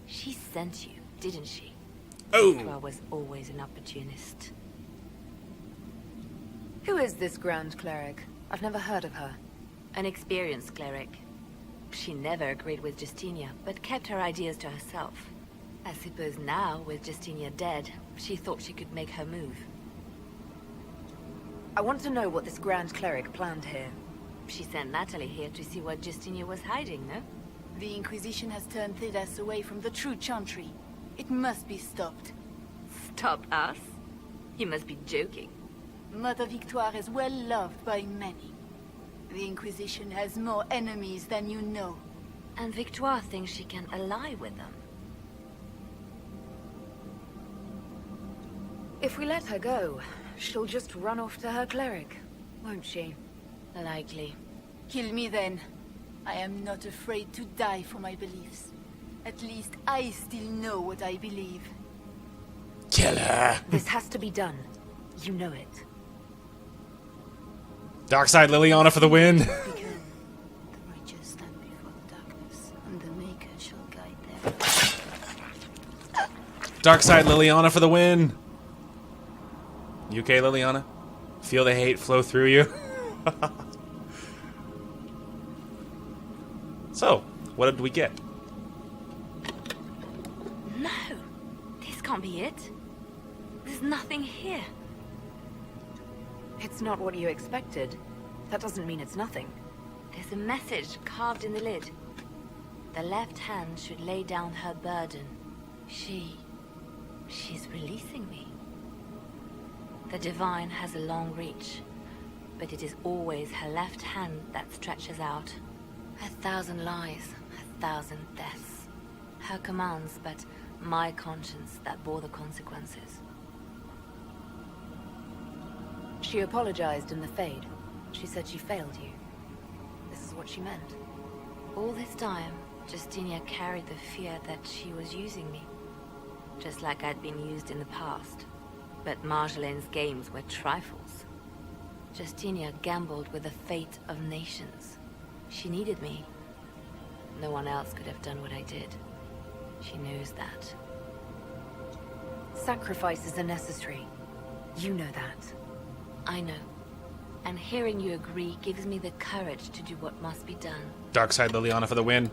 She sent you, didn't she? Oh. Victoire was always an opportunist. Who is this Grand Cleric? I've never heard of her. An experienced cleric. She never agreed with Justinia, but kept her ideas to herself. I suppose now, with Justinia dead, She thought she could make her move. I want to know what this Grand Cleric planned here. She sent Natalie here to see what Justinia was hiding, no? The Inquisition has turned Thidas away from the true Chantry. It must be stopped. Stop us? You must be joking. Mother Victoire is well loved by many. The Inquisition has more enemies than you know. And Victoire thinks she can ally with them. If we let her go, she'll just run off to her cleric, won't she? Likely. Kill me then. I am not afraid to die for my beliefs. At least I still know what I believe. Kill her. This has to be done. You know it. Dark Side Leliana for the win. The righteous stand before the darkness, and the Maker shall guide them. Dark Side Leliana for the win. You okay, Leliana? Feel the hate flow through you? So, what did we get? No! This can't be it. There's nothing here. It's not what you expected. That doesn't mean it's nothing. There's a message carved in the lid. The left hand should lay down her burden. She's releasing me. The Divine has a long reach, but it is always her left hand that stretches out. 1,000 lies, 1,000 deaths. Her commands, but my conscience that bore the consequences. She apologized in the Fade. She said she failed you. This is what she meant. All this time, Justinia carried the fear that she was using me. Just like I'd been used in the past. But Marjolaine's games were trifles. Justinia gambled with the fate of nations. She needed me. No one else could have done what I did. She knows that. Sacrifices are necessary. You know that. I know. And hearing you agree gives me the courage to do what must be done. Dark Side Leliana for the win.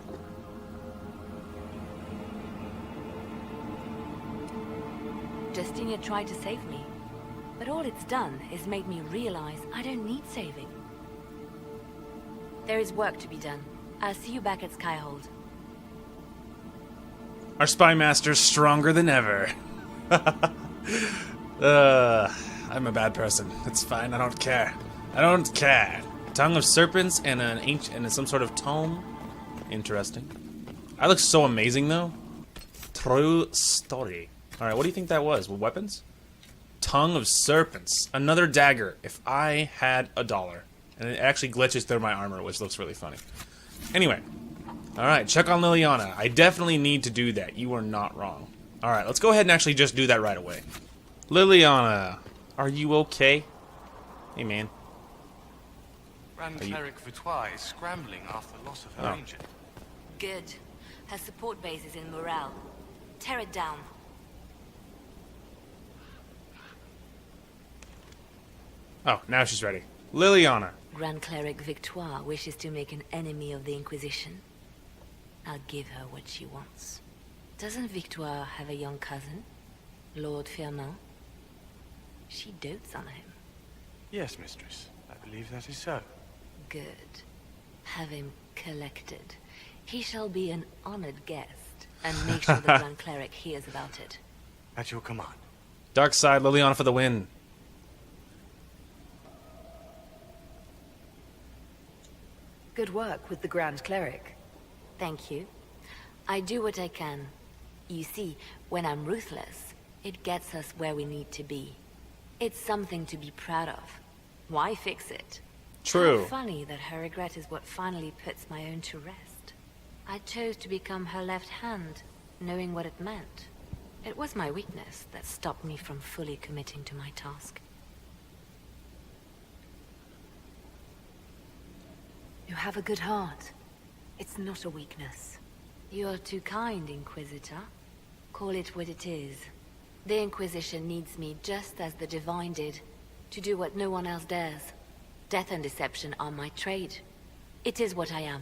Justinia tried to save me, but all it's done is made me realize I don't need saving. There is work to be done. I'll see you back at Skyhold. Our spy master's stronger than ever. I'm a bad person. It's fine. I don't care. I don't care. Tongue of serpents and an ancient and some sort of tome. Interesting. I look so amazing though. True story. All right, what do you think that was? Weapons? Tongue of serpents. Another dagger. If I had $1. And it actually glitches through my armor, which looks really funny. Anyway. Alright, check on Leliana. I definitely need to do that. You are not wrong. Alright, let's go ahead and actually just do that right away. Leliana, are you okay? Hey, man. Grand Cleric Victoire is scrambling after the loss of her ranger. Good. Her support base is in Morale. Tear it down. Oh, now she's ready. Leliana. Grand Cleric Victoire wishes to make an enemy of the Inquisition. I'll give her what she wants. Doesn't Victoire have a young cousin? Lord Firmin? She dotes on him. Yes, mistress. I believe that is so. Good. Have him collected. He shall be an honored guest, and make sure the Grand Cleric hears about it. At your command. Dark Side Leliana for the win. Good work with the Grand Cleric. Thank you. I do what I can. You see, when I'm ruthless, it gets us where we need to be. It's something to be proud of. Why fix it? True. How funny that her regret is what finally puts my own to rest. I chose to become her left hand, knowing what it meant. It was my weakness that stopped me from fully committing to my task. You have a good heart. It's not a weakness. You're too kind, Inquisitor. Call it what it is. The Inquisition needs me just as the Divine did, to do what no one else dares. Death and deception are my trade. It is what I am.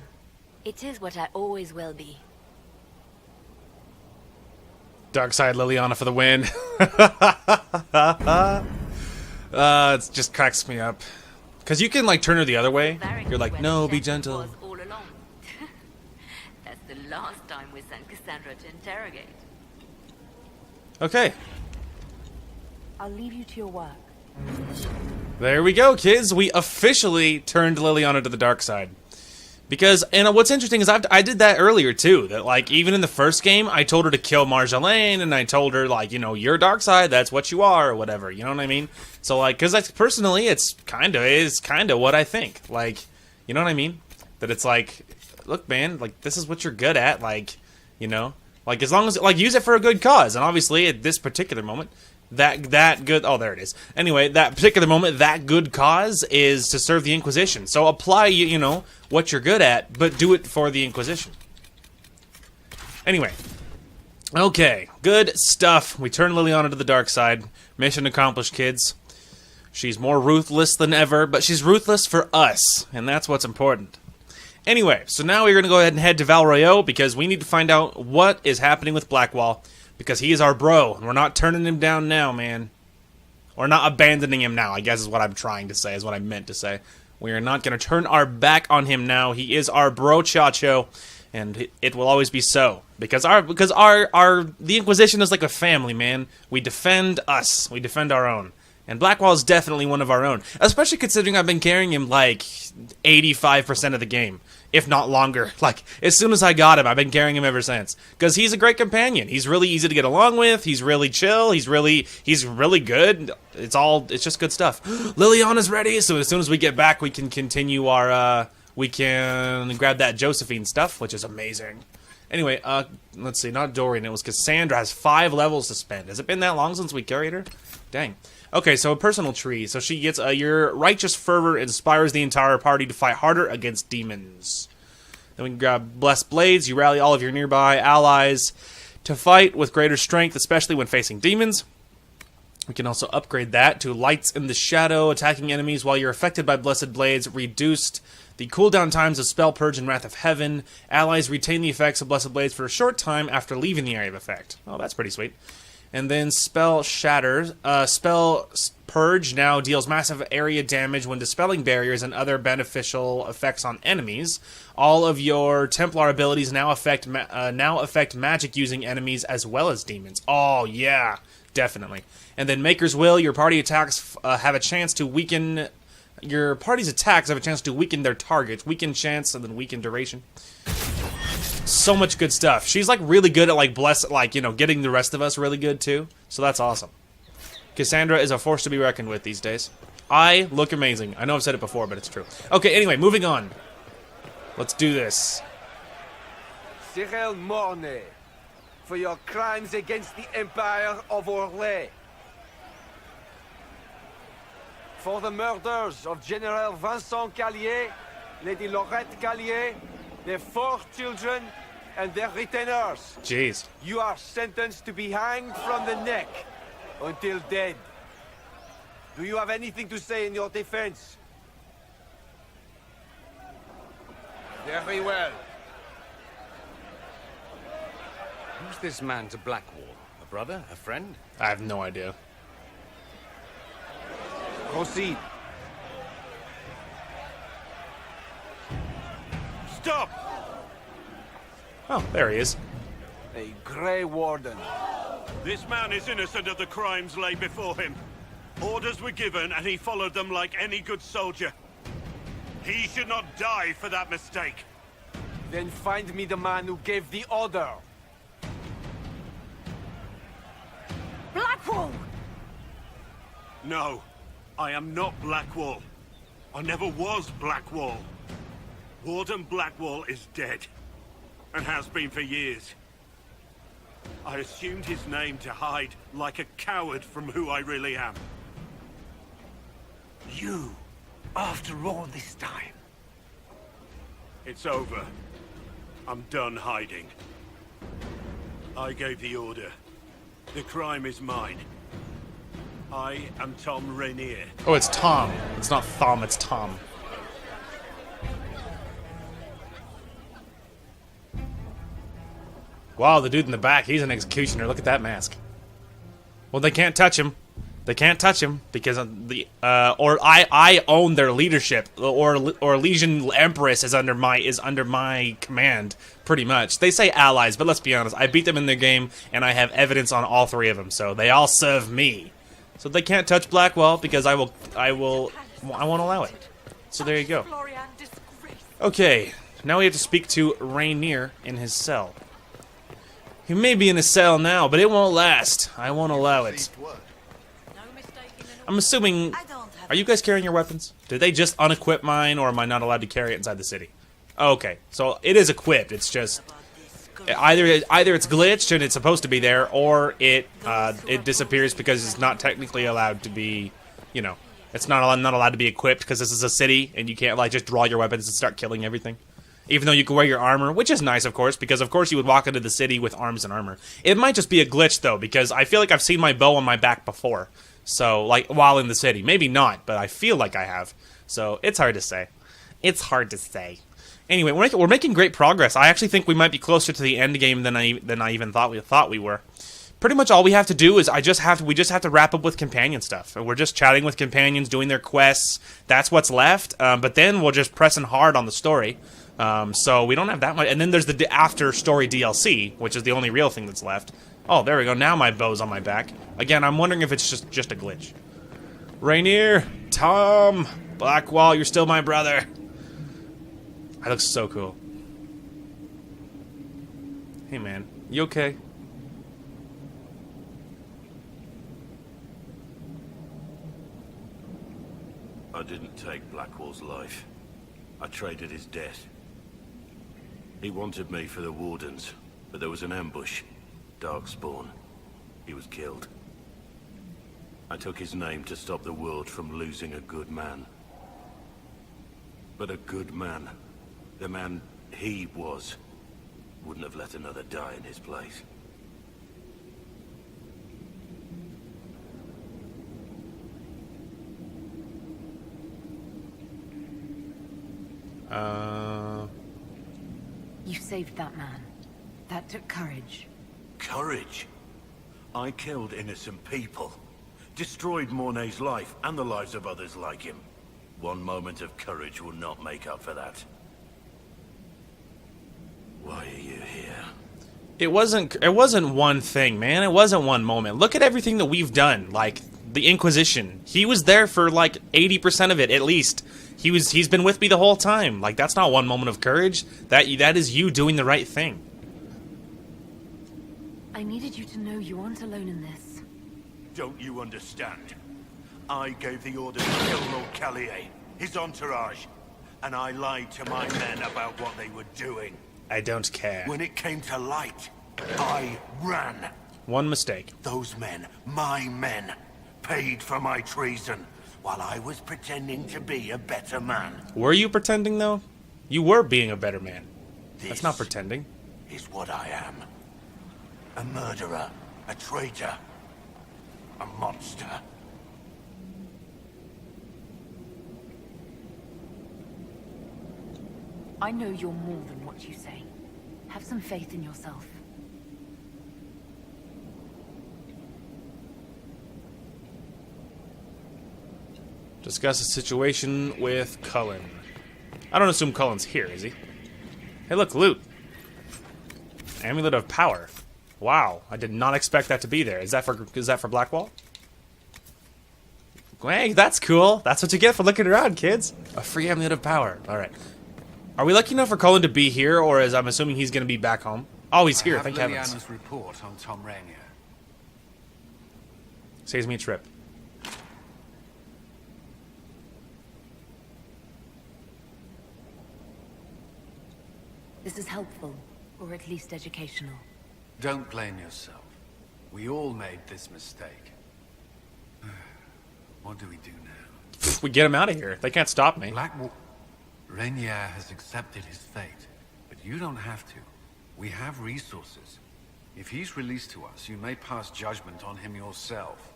It is what I always will be. Dark Side Leliana for the win. It just cracks me up. Because you can, like, turn her the other way. You're like, no, be gentle. All along. That's the last time we sent Cassandra to interrogate. Okay. I'll leave you to your work. There we go, kids. We officially turned Leliana to the dark side. Because, and what's interesting is I did that earlier, too. That, like, even in the first game, I told her to kill Marjolaine, and I told her, like, you know, you're dark side, that's what you are, or whatever. You know what I mean? So, like, because personally, it's kind of what I think. Like, you know what I mean? That it's like, look, man, like, this is what you're good at, like, you know? Like, as long as, like, use it for a good cause. And obviously, at this particular moment, that good, oh, there it is. Anyway, that particular moment, that good cause is to serve the Inquisition. So apply, you know, what you're good at, but do it for the Inquisition. Anyway. Okay, good stuff. We turn Leliana to the dark side. Mission accomplished, kids. She's more ruthless than ever, but she's ruthless for us, and that's what's important. Anyway, so now we're going to go ahead and head to Val Royeaux, because we need to find out what is happening with Blackwall. Because he is our bro, and we're not turning him down now, man. Or not abandoning him now, I guess is what I'm trying to say, is what I meant to say. We are not going to turn our back on him now. He is our bro, Chacho, and it will always be so. Because the Inquisition is like a family, man. We defend us. We defend our own. And Blackwall is definitely one of our own. Especially considering I've been carrying him like 85% of the game. If not longer. Like, as soon as I got him, I've been carrying him ever since. Because he's a great companion. He's really easy to get along with. He's really chill. He's really good. It's just good stuff. Liliana's ready, so as soon as we get back, we can continue our, we can grab that Josephine stuff, which is amazing. Anyway, let's see, not Dorian, it was Cassandra, has 5 levels to spend. Has it been that long since we carried her? Dang. Okay, so a personal tree. So she gets your righteous fervor inspires the entire party to fight harder against demons. Then we can grab Blessed Blades. You rally all of your nearby allies to fight with greater strength, especially when facing demons. We can also upgrade that to Lights in the Shadow. Attacking enemies while you're affected by Blessed Blades. Reduced the cooldown times of Spell Purge and Wrath of Heaven. Allies retain the effects of Blessed Blades for a short time after leaving the area of effect. Oh, that's pretty sweet. And then Spell Shatter. Spell Purge now deals massive area damage when dispelling barriers and other beneficial effects on enemies. All of your Templar abilities now affect magic-using enemies as well as demons. Oh, yeah, definitely. And then Maker's Will. Your party attacks have a chance to weaken... Your party's attacks have a chance to weaken their targets. Weaken chance and then weaken duration. So much good stuff. She's like really good at getting the rest of us really good too. So that's awesome. Cassandra is a force to be reckoned with these days. I look amazing. I know I've said it before, but it's true. Okay, anyway, moving on. Let's do this. Cyril Mornay, for your crimes against the Empire of Orlais. For the murders of General Vincent Callier, Lady Laurette Callier, their 4 children, and their retainers. Jeez. You are sentenced to be hanged from the neck until dead. Do you have anything to say in your defense? Very well. Who's this man to Blackwall? A brother? A friend? I have no idea. Proceed. Stop! Oh, there he is. A Grey Warden. This man is innocent of the crimes laid before him. Orders were given and he followed them like any good soldier. He should not die for that mistake. Then find me the man who gave the order. Blackwall! No, I am not Blackwall. I never was Blackwall. Warden Blackwall is dead, and has been for years. I assumed his name to hide like a coward from who I really am. You, after all this time. It's over. I'm done hiding. I gave the order. The crime is mine. I am Tom Rainier. Oh, it's Tom. It's not Thom, it's Tom. Wow, the dude in the back, he's an executioner. Look at that mask. Well, they can't touch him. They can't touch him because I own their leadership, or Legion Empress is under my command, pretty much. They say allies, but let's be honest. I beat them in their game, and I have evidence on all 3 of them, so they all serve me. So they can't touch Blackwall because I won't allow it. So there you go. Okay, now we have to speak to Rainier in his cell. He may be in his cell now, but it won't last. I won't allow it. I'm assuming... Are you guys carrying your weapons? Did they just unequip mine, or am I not allowed to carry it inside the city? Okay, so it is equipped. It's just... Either it's glitched and it's supposed to be there, or it disappears because it's not technically allowed to be... You know, it's not allowed to be equipped because this is a city, and you can't, like, just draw your weapons and start killing everything. Even though you can wear your armor, which is nice, of course, because of course you would walk into the city with arms and armor. It might just be a glitch, though, because I feel like I've seen my bow on my back before. So, like, while in the city. Maybe not, but I feel like I have. So, it's hard to say. It's hard to say. Anyway, we're making great progress. I actually think we might be closer to the end game than I even thought we were. Pretty much all we have to do is we just have to wrap up with companion stuff. We're just chatting with companions, doing their quests. That's what's left. But then we're just pressing hard on the story. So we don't have that much. And then there's the after story DLC, which is the only real thing that's left. Oh, there we go. Now my bow's on my back. Again, I'm wondering if it's just a glitch. Rainier, Tom, Blackwall, you're still my brother. That looks so cool. Hey, man. You okay? I didn't take Blackwall's life. I traded his death. He wanted me for the Wardens, but there was an ambush. Darkspawn. He was killed. I took his name to stop the world from losing a good man. But a good man, the man he was, wouldn't have let another die in his place. You saved that man. That took courage. Courage? I killed innocent people. Destroyed Mornay's life and the lives of others like him. One moment of courage will not make up for that. Why are you here? It wasn't one thing, man. It wasn't one moment. Look at everything that we've done. Like the Inquisition. He was there for like 80% of it at least. He's been with me the whole time. Like that's not one moment of courage. That is you doing the right thing. I needed you to know you aren't alone in this. Don't you understand? I gave the order to kill Lord Callier, his entourage, and I lied to my men about what they were doing. I don't care. When it came to light, I ran. One mistake. Those men, my men, paid for my treason, while I was pretending to be a better man. Were you pretending, though? You were being a better man. That's not pretending. Is what I am. A murderer, a traitor, a monster. I know you're more than what you say. Have some faith in yourself. Discuss a situation with Cullen. I don't assume Cullen's here, is he? Hey, look, loot. Amulet of Power. Wow, I did not expect that to be there. Is that for Blackwall? Hey, that's cool. That's what you get for looking around, kids. A free Amulet of Power. All right. Are we lucky enough for Cullen to be here, or I'm assuming he's going to be back home? Oh, he's here. Thank heavens. Leliana's report on Tom Rainier. Saves me a trip. This is helpful, or at least educational. Don't blame yourself. We all made this mistake. What do we do now? We get him out of here. They can't stop me. Rainier has accepted his fate, but you don't have to. We have resources. If he's released to us, you may pass judgment on him yourself.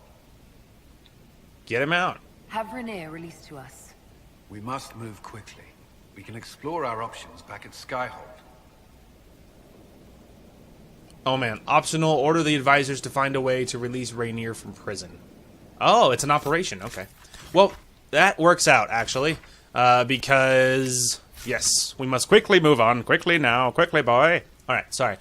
Get him out. Have Rainier released to us. We must move quickly. We can explore our options back at Skyhold. Oh man, optional, order the advisors to find a way to release Rainier from prison. Oh, it's an operation, okay. Well, that works out, actually, because, yes, we must quickly move on. Quickly now, quickly, boy. Alright, sorry.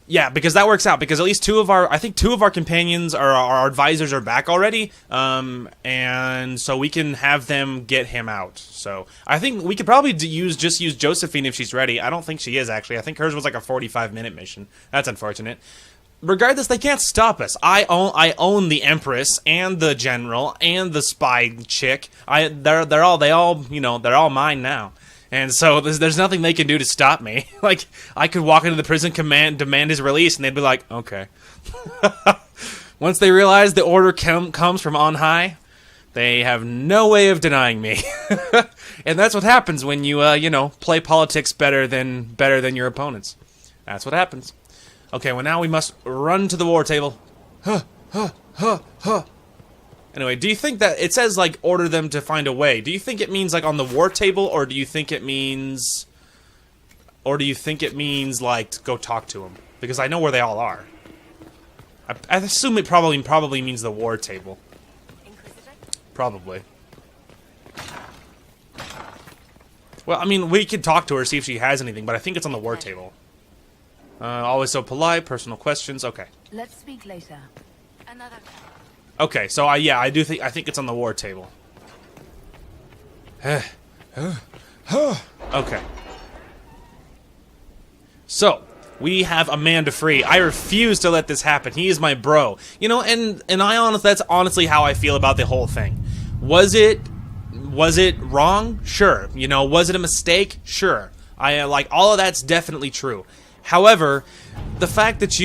Yeah, because that works out, because at least two of our companions, our advisors are back already, and so we can have them get him out. So, I think we could probably just use Josephine if she's ready. I don't think she is, actually. I think hers was like a 45-minute mission. That's unfortunate. Regardless, they can't stop us. I own the Empress and the General and the spy chick. They're all mine now. And so there's nothing they can do to stop me. Like, I could walk into the prison, demand his release, and they'd be like, okay. Once they realize the order comes from on high, they have no way of denying me. And that's what happens when you, play politics better than your opponents. That's what happens. Okay, well now we must run to the war table. Anyway, do you think that it says, like, order them to find a way? Do you think it means, like, on the war table, or do you think it means... like, to go talk to them? Because I know where they all are. I assume it probably means the war table. Probably. Well, I mean, we could talk to her, see if she has anything, but I think it's on the war table. Always so polite, personal questions, okay. Let's speak later. Another... Okay, so I think it's on the war table. Okay. So, we have Amanda free. I refuse to let this happen. He is my bro. You know, and that's honestly how I feel about the whole thing. Was it wrong? Sure. You know, was it a mistake? Sure. All of that's definitely true. However, the fact that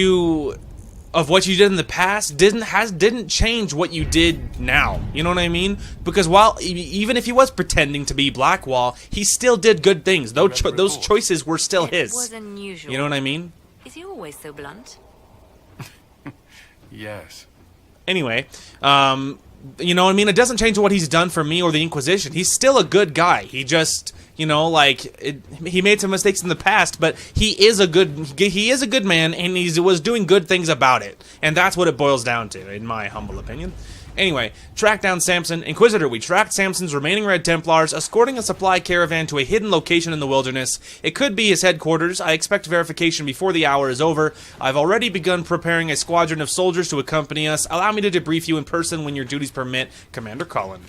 of what you did in the past didn't change what you did now. You know what I mean? Because even if he was pretending to be Blackwall, he still did good things. Those choices were still his. It was unusual. You know what I mean? Is he always so blunt? Yes. Anyway, you know what I mean? It doesn't change what he's done for me or the Inquisition. He's still a good guy. He just, he made some mistakes in the past, but he is a good man, and he was doing good things about it. And that's what it boils down to, in my humble opinion. Anyway, track down Samson. Inquisitor, we tracked Samson's remaining Red Templars, escorting a supply caravan to a hidden location in the wilderness. It could be his headquarters. I expect verification before the hour is over. I've already begun preparing a squadron of soldiers to accompany us. Allow me to debrief you in person when your duties permit. Commander Cullen.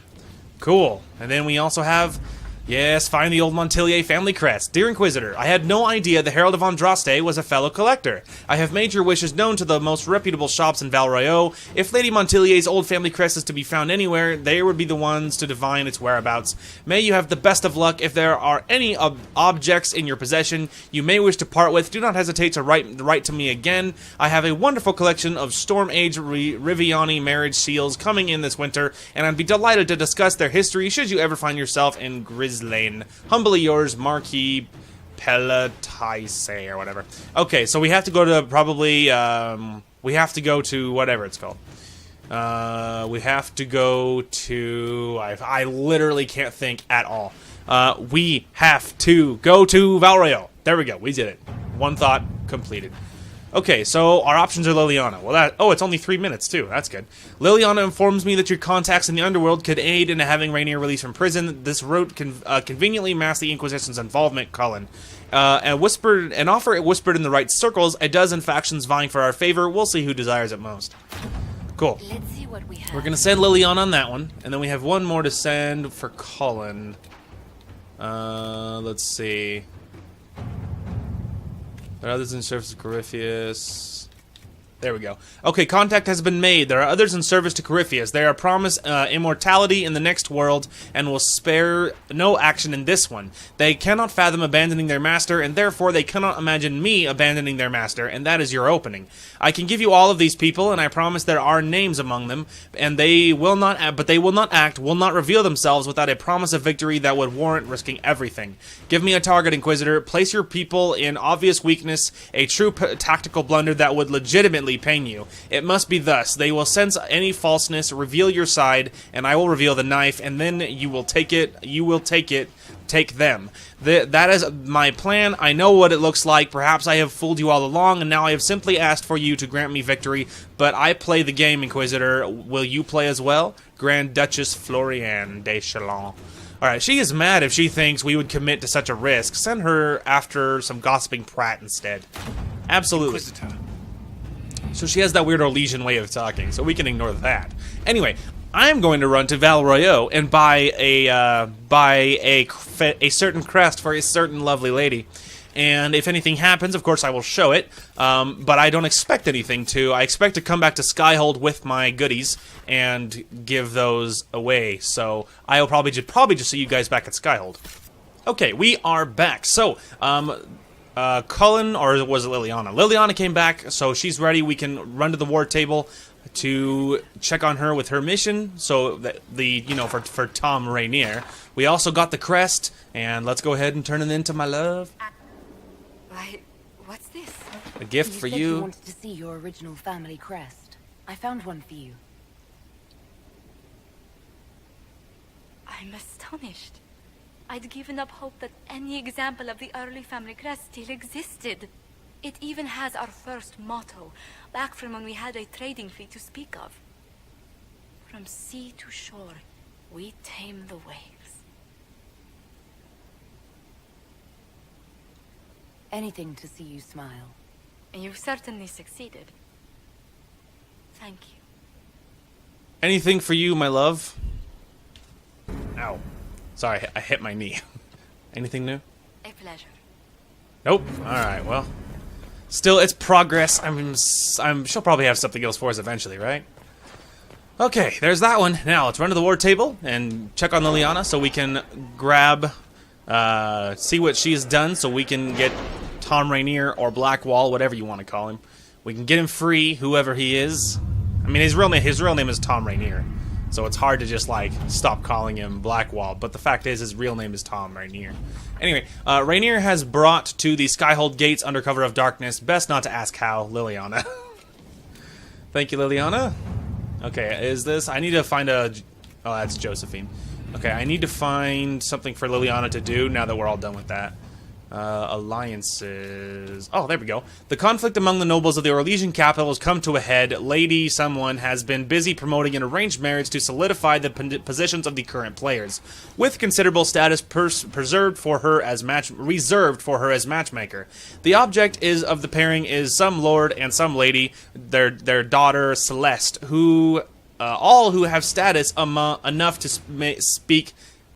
Cool. And then we also have... Yes, find the old Montilier family crest. Dear Inquisitor, I had no idea the Herald of Andraste was a fellow collector. I have made your wishes known to the most reputable shops in Val Royeaux. If Lady Montilier's old family crest is to be found anywhere, they would be the ones to divine its whereabouts. May you have the best of luck. If there are any objects in your possession you may wish to part with, do not hesitate to write to me again. I have a wonderful collection of Storm Age Riviani marriage seals coming in this winter, and I'd be delighted to discuss their history should you ever find yourself in Lane. Humbly yours, Marquis Pelletise, or whatever. Okay, so we have to go to probably, we have to go to whatever it's called. We have to go to, I literally can't think at all. We have to go to Val Royeaux. There we go, we did it. One thought completed. Okay, so our options are Leliana. Well, it's only 3 minutes, too. That's good. Leliana informs me that your contacts in the underworld could aid in having Rainier released from prison. This route can conveniently mask the Inquisition's involvement, Cullen. And offer it whispered in the right circles. A dozen factions vying for our favor. We'll see who desires it most. Cool. Let's see what we have. We're going to send Leliana on that one. And then we have one more to send for Cullen. Let's see. There are others in service to Corypheus. There we go. Okay, contact has been made. There are others in service to Corypheus. They are promised immortality in the next world and will spare no action in this one. They cannot fathom abandoning their master, and therefore they cannot imagine me abandoning their master, and that is your opening. I can give you all of these people, and I promise there are names among them, and they will not act, will not reveal themselves without a promise of victory that would warrant risking everything. Give me a target, Inquisitor. Place your people in obvious weakness, a true tactical blunder that would legitimately pain you. It must be thus. They will sense any falseness, reveal your side, and I will reveal the knife, and then you will take it take them. That is my plan. I know what it looks like. Perhaps I have fooled you all along, and now I have simply asked for you to grant me victory. But I play the game, Inquisitor. Will you play as well? Grand Duchess Floriane de Chalon. Alright, she is mad if she thinks we would commit to such a risk. Send her after some gossiping prat instead. Absolutely. Inquisitor. So she has that weird Orlesian way of talking, so we can ignore that. Anyway, I'm going to run to Val Royeaux and buy a certain crest for a certain lovely lady. And if anything happens, of course, I will show it. But I don't expect anything to. I expect to come back to Skyhold with my goodies and give those away. So I'll probably just see you guys back at Skyhold. Okay, we are back. So, Cullen, or was it Leliana? Leliana came back, so she's ready. We can run to the war table to check on her with her mission. So that for Tom Rainier. We also got the crest, and let's go ahead and turn it into my love. What's this? A gift for You you. wanted to see your original family crest. I found one for you. I'm astonished. I'd given up hope that any example of the early family crest still existed. It even has our first motto, back from when we had a trading fleet to speak of. From sea to shore, we tame the waves. Anything to see you smile. You've certainly succeeded. Thank you. Anything for you, my love? Ow. Sorry, I hit my knee. Anything new? A pleasure. Nope. Alright, well. Still, it's progress. She'll probably have something else for us eventually, right? Okay, there's that one. Now, let's run to the war table and check on Leliana so we can grab, see what she's done so we can get Tom Rainier or Blackwall, whatever you want to call him. We can get him free, whoever he is. I mean, his real name is Tom Rainier. So it's hard to just, like, stop calling him Blackwall. But the fact is, his real name is Tom Rainier. Anyway, Rainier has brought to the Skyhold gates under cover of darkness. Best not to ask how, Leliana. Thank you, Leliana. Okay, is this... I need to find a... Oh, that's Josephine. Okay, I need to find something for Leliana to do now that we're all done with that. Alliances... Oh, there we go. The conflict among the nobles of the Orlesian capital has come to a head. Lady someone has been busy promoting an arranged marriage to solidify the positions of the current players, with considerable status reserved for her as matchmaker. The object of the pairing is some lord and some lady, their daughter Celeste, who all who have status enough to speak.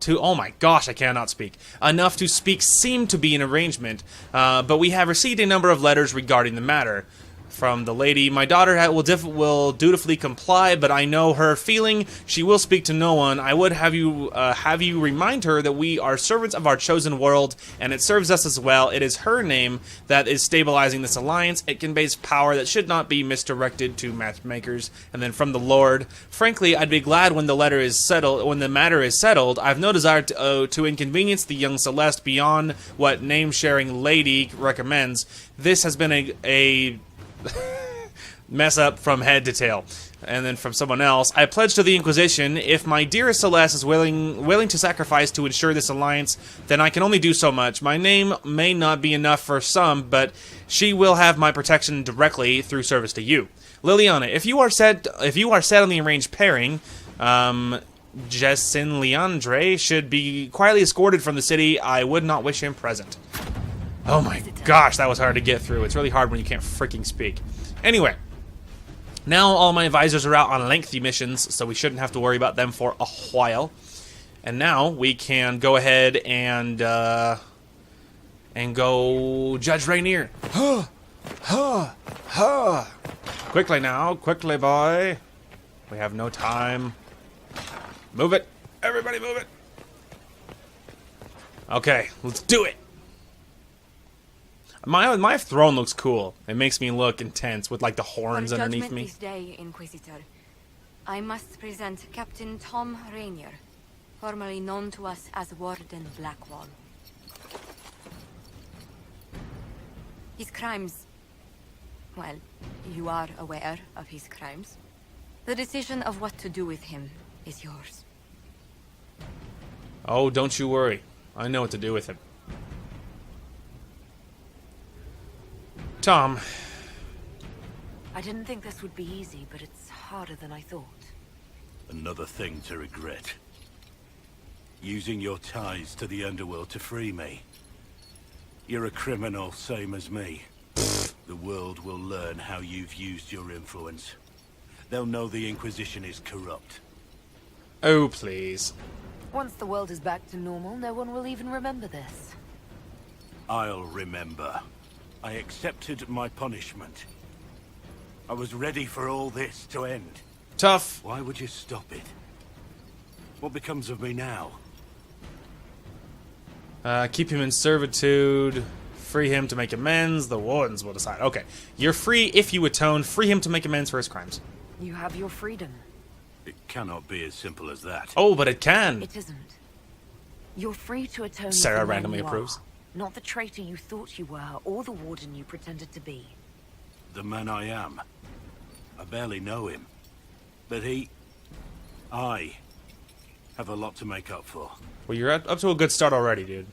Oh my gosh, I cannot speak. Enough to speak seem to be an arrangement, but we have received a number of letters regarding the matter. From the lady, my daughter will dutifully comply, but I know her feeling. She will speak to no one. I would have you remind her that we are servants of our chosen world, and it serves us as well. It is her name that is stabilizing this alliance. It conveys power that should not be misdirected to matchmakers. And then from the Lord, frankly, I'd be glad when the matter is settled. I've no desire to inconvenience the young Celeste beyond what name-sharing lady recommends. This has been a mess up from head to tail. And then from someone else, I pledge to the Inquisition, if my dearest Celeste is willing to sacrifice to ensure this alliance, then I can only do so much. My name may not be enough for some, but she will have my protection directly through service to you. Leliana, if you are set on the arranged pairing, Jessin Leandre should be quietly escorted from the city. I would not wish him present. Oh my gosh, that was hard to get through. It's really hard when you can't freaking speak. Anyway, now all my advisors are out on lengthy missions, so we shouldn't have to worry about them for a while. And now we can go ahead and go Judge Rainier. Quickly now, quickly, boy. We have no time. Move it. Everybody move it. Okay, let's do it. My throne looks cool. It makes me look intense with like the horns underneath me. This day, Inquisitor, I must present Captain Tom Rainier, formerly known to us as Warden Blackwall. His crimes... Well, you are aware of his crimes. The decision of what to do with him is yours. Oh, don't you worry. I know what to do with him. Tom. I didn't think this would be easy, but it's harder than I thought. Another thing to regret. Using your ties to the underworld to free me. You're a criminal, same as me. The world will learn how you've used your influence. They'll know the Inquisition is corrupt. Oh, please. Once the world is back to normal, no one will even remember this. I'll remember. I accepted my punishment. I was ready for all this to end. Tough. Why would you stop it? What becomes of me now? Keep him in servitude. Free him to make amends. The wardens will decide. Okay. You're free if you atone. Free him to make amends for his crimes. You have your freedom. It cannot be as simple as that. Oh, but it can. It isn't. You're free to atone. Sarah for the man randomly you approves. are, not the traitor you thought you were, or the warden you pretended to be. The man I am. I barely know him. But I have a lot to make up for. Well, you're up to a good start already, dude.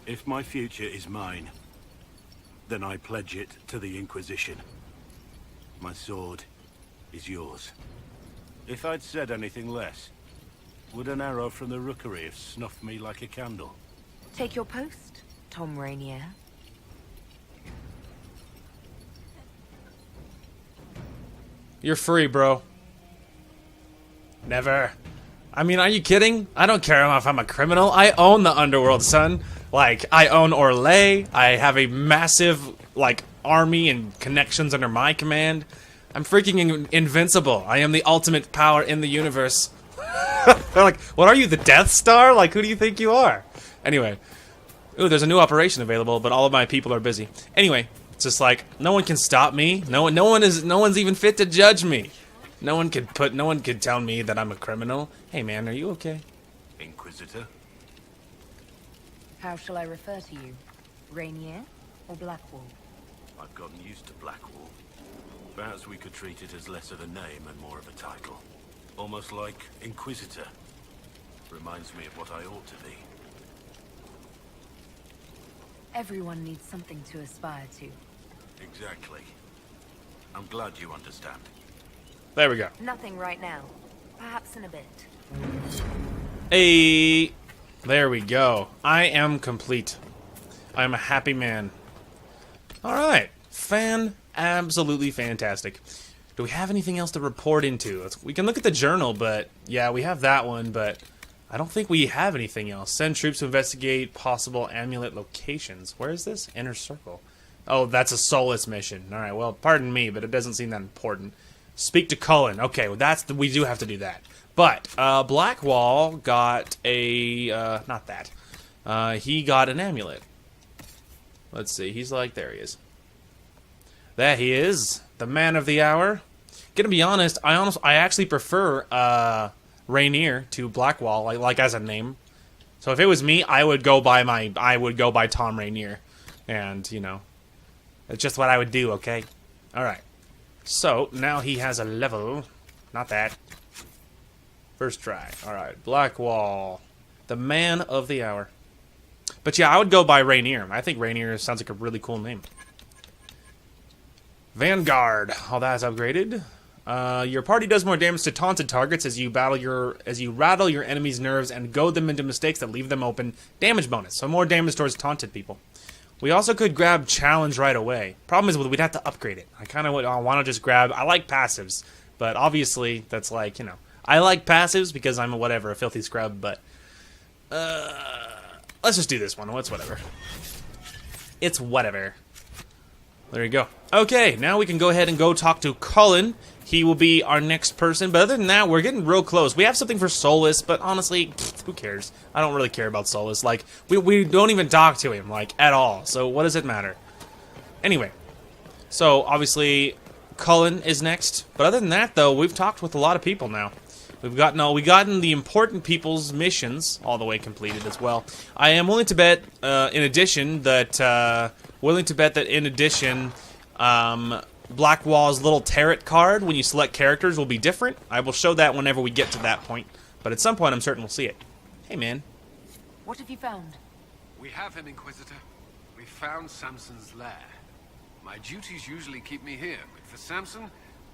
If my future is mine, then I pledge it to the Inquisition. My sword is yours. If I'd said anything less, would an arrow from the rookery have snuffed me like a candle? Take your post, Tom Rainier. You're free, bro. Never. I mean, are you kidding? I don't care if I'm a criminal. I own the underworld, son. Like, I own Orlais. I have a massive, like, army and connections under my command. I'm freaking invincible. I am the ultimate power in the universe. They're like, what are you, the Death Star? Like, who do you think you are? Anyway. Ooh, there's a new operation available, but all of my people are busy. Anyway, it's just like, no one can stop me. No one's even fit to judge me. No one could tell me that I'm a criminal. Hey man, are you okay? Inquisitor? How shall I refer to you? Rainier or Blackwall? I've gotten used to Blackwall. Perhaps we could treat it as less of a name and more of a title. Almost like Inquisitor. Reminds me of what I ought to be. Everyone needs something to aspire to. Exactly. I'm glad you understand. There we go. Nothing right now. Perhaps in a bit. Hey, there we go. I am complete. I am a happy man. Alright. Absolutely fantastic. Do we have anything else to report into? We can look at the journal, but yeah, we have that one, but I don't think we have anything else. Send troops to investigate possible amulet locations. Where is this? Inner Circle. Oh, that's a soulless mission. Alright, well, pardon me, but it doesn't seem that important. Speak to Cullen. Okay, well, we do have to do that. But, Blackwall got a, not that. He got an amulet. Let's see, he's like, there he is. There he is, the man of the hour. Gonna be honest, I actually prefer, Rainier to Blackwall, like as a name. So if it was me, I would go by Tom Rainier. And, you know, it's just what I would do, okay? Alright. So, now he has a level. Not that. First try. Alright, Blackwall. The man of the hour. But yeah, I would go by Rainier. I think Rainier sounds like a really cool name. Vanguard. Oh, that is upgraded. Your party does more damage to taunted targets as you rattle your enemy's nerves and goad them into mistakes that leave them open. Damage bonus. So more damage towards taunted people. We also could grab challenge right away. Problem is, we'd have to upgrade it. I kind of want to just grab... I like passives, but obviously that's like, you know... I like passives because I'm a filthy scrub, but... let's just do this one. It's whatever. It's whatever. There you go. Okay, now we can go ahead and go talk to Cullen. He will be our next person, but other than that, we're getting real close. We have something for Solus, but honestly, who cares? I don't really care about Solus. Like, we don't even talk to him, like, at all. So what does it matter? Anyway, so obviously Cullen is next, but other than that, though, we've talked with a lot of people now. We've gotten the important people's missions all the way completed as well. I am willing to bet, in addition, Blackwall's little tarot card, when you select characters, will be different. I will show that whenever we get to that point. But at some point, I'm certain we'll see it. Hey, man. What have you found? We have him, Inquisitor. We found Samson's lair. My duties usually keep me here, but for Samson,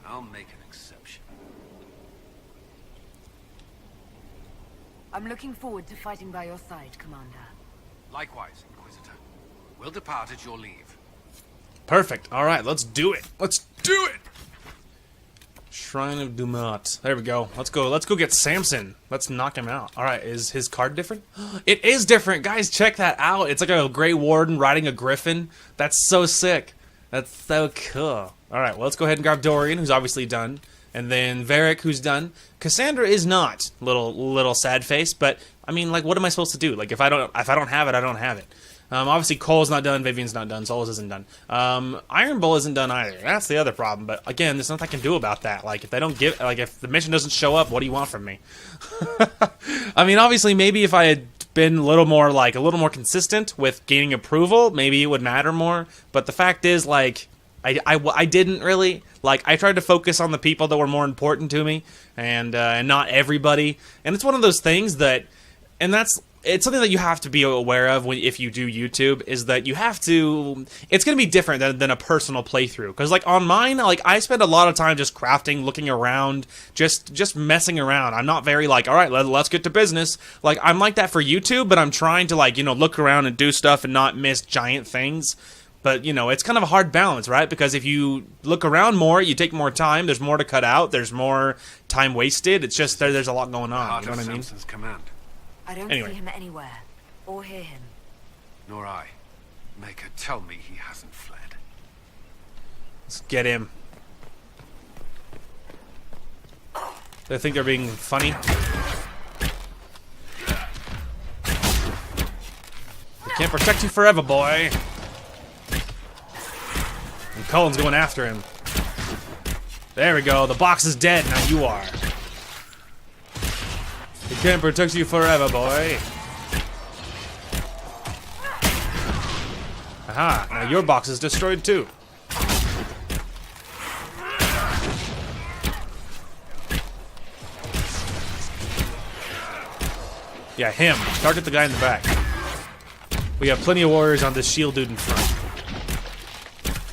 I'll make an exception. I'm looking forward to fighting by your side, Commander. Likewise, Inquisitor. We'll depart at your leave. Perfect. All right, let's do it. Let's do it. Shrine of Dumat. There we go. Let's go. Let's go get Samson. Let's knock him out. All right, is his card different? It is different, guys. Check that out. It's like a Grey Warden riding a griffin. That's so sick. That's so cool. All right, well, let's go ahead and grab Dorian, who's obviously done, and then Varric, who's done. Cassandra is not. Little sad face, but I mean, like, what am I supposed to do? Like, if I don't have it, I don't have it. Obviously, Cole's not done, Vivian's not done, Solus isn't done. Iron Bull isn't done either. That's the other problem. But again, there's nothing I can do about that. Like, if they don't give, like, if the mission doesn't show up, what do you want from me? I mean, obviously, maybe if I had been a little more consistent with gaining approval, maybe it would matter more. But the fact is, like, I didn't really. Like, I tried to focus on the people that were more important to me, and not everybody. And it's one of those things that, and it's something that you have to be aware of if you do YouTube, is that you have to, it's going to be different than a personal playthrough. Because, like, on mine, like, I spend a lot of time just crafting, looking around, just messing around. I'm not very, like, all right, let's get to business. Like, I'm like that for YouTube, but I'm trying to, like, you know, look around and do stuff and not miss giant things. But, you know, it's kind of a hard balance, right? Because if you look around more, you take more time, there's more to cut out, there's more time wasted. It's just, there's a lot going on, you know what I mean? Samson's command. I don't see him anywhere, or hear him. Nor I. Maker, tell me he hasn't fled. Let's get him. They think they're being funny. We can't protect you forever, boy. And Cullen's going after him. There we go. The box is dead. Now you are. We can't protect you forever, boy. Aha. Now your box is destroyed too. Yeah, him. Target the guy in the back. We have plenty of warriors on this shield dude in front.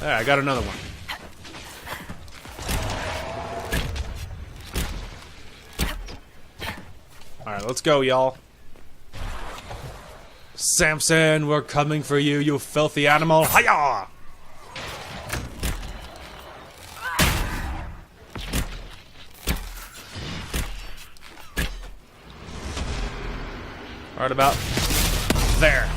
There, I got another one. Alright, let's go, y'all. Samson, we're coming for you, you filthy animal. Hiya! Right about there.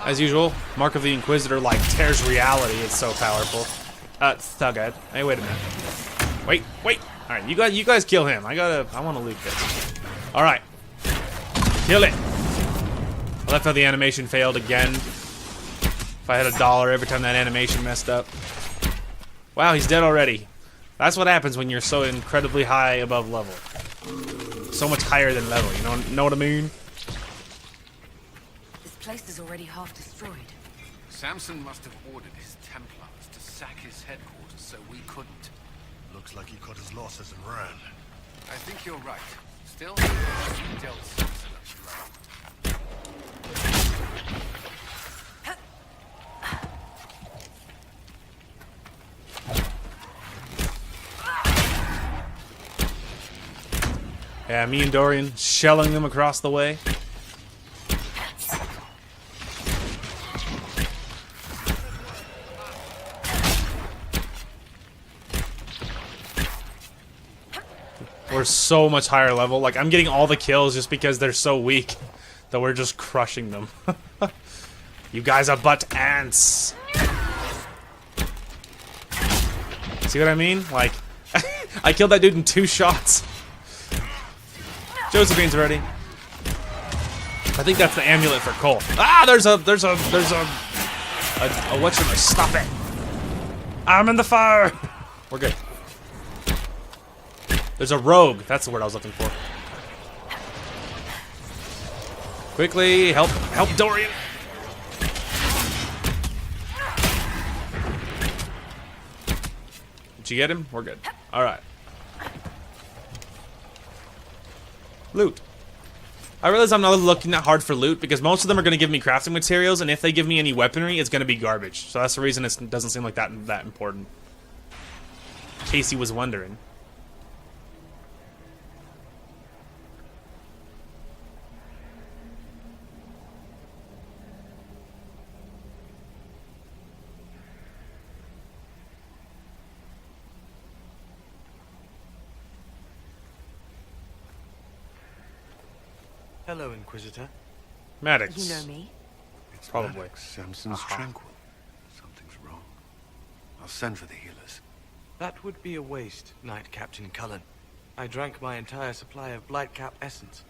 As usual, Mark of the Inquisitor, like, tears reality. It's so powerful. It's so good. Hey, wait a minute. Wait. All right, you guys kill him. I want to loot this. All right, kill it. I left how the animation failed again. If I had $1 every time that animation messed up. Wow, he's dead already. That's what happens when you're so incredibly high above level. So much higher than level. You know what I mean? This place is already half destroyed. Samson must have ordered his Templars to sack his headquarters so we couldn't. Looks like he cut his losses and ran. I think you're right. Still, he dealt Samson a blow. Yeah, me and Dorian shelling them across the way. We're so much higher level. Like, I'm getting all the kills just because they're so weak that we're just crushing them. You guys are but ants. See what I mean? Like, I killed that dude in 2 shots. Josephine's ready. I think that's the amulet for Cole. Ah, there's a whatchamacallit. Stop it. I'm in the fire. We're good. There's a rogue. That's the word I was looking for. Quickly, help Dorian. Did you get him? We're good. Alright. Loot. I realize I'm not looking that hard for loot because most of them are going to give me crafting materials, and if they give me any weaponry, it's going to be garbage. So that's the reason it doesn't seem like that important. In case he was wondering. Hello, Inquisitor. Maddox. You know me? It's Probably. Maddox. Samson's tranquil. Something's wrong. I'll send for the healers. That would be a waste, Knight Captain Cullen. I drank my entire supply of Blightcap essence.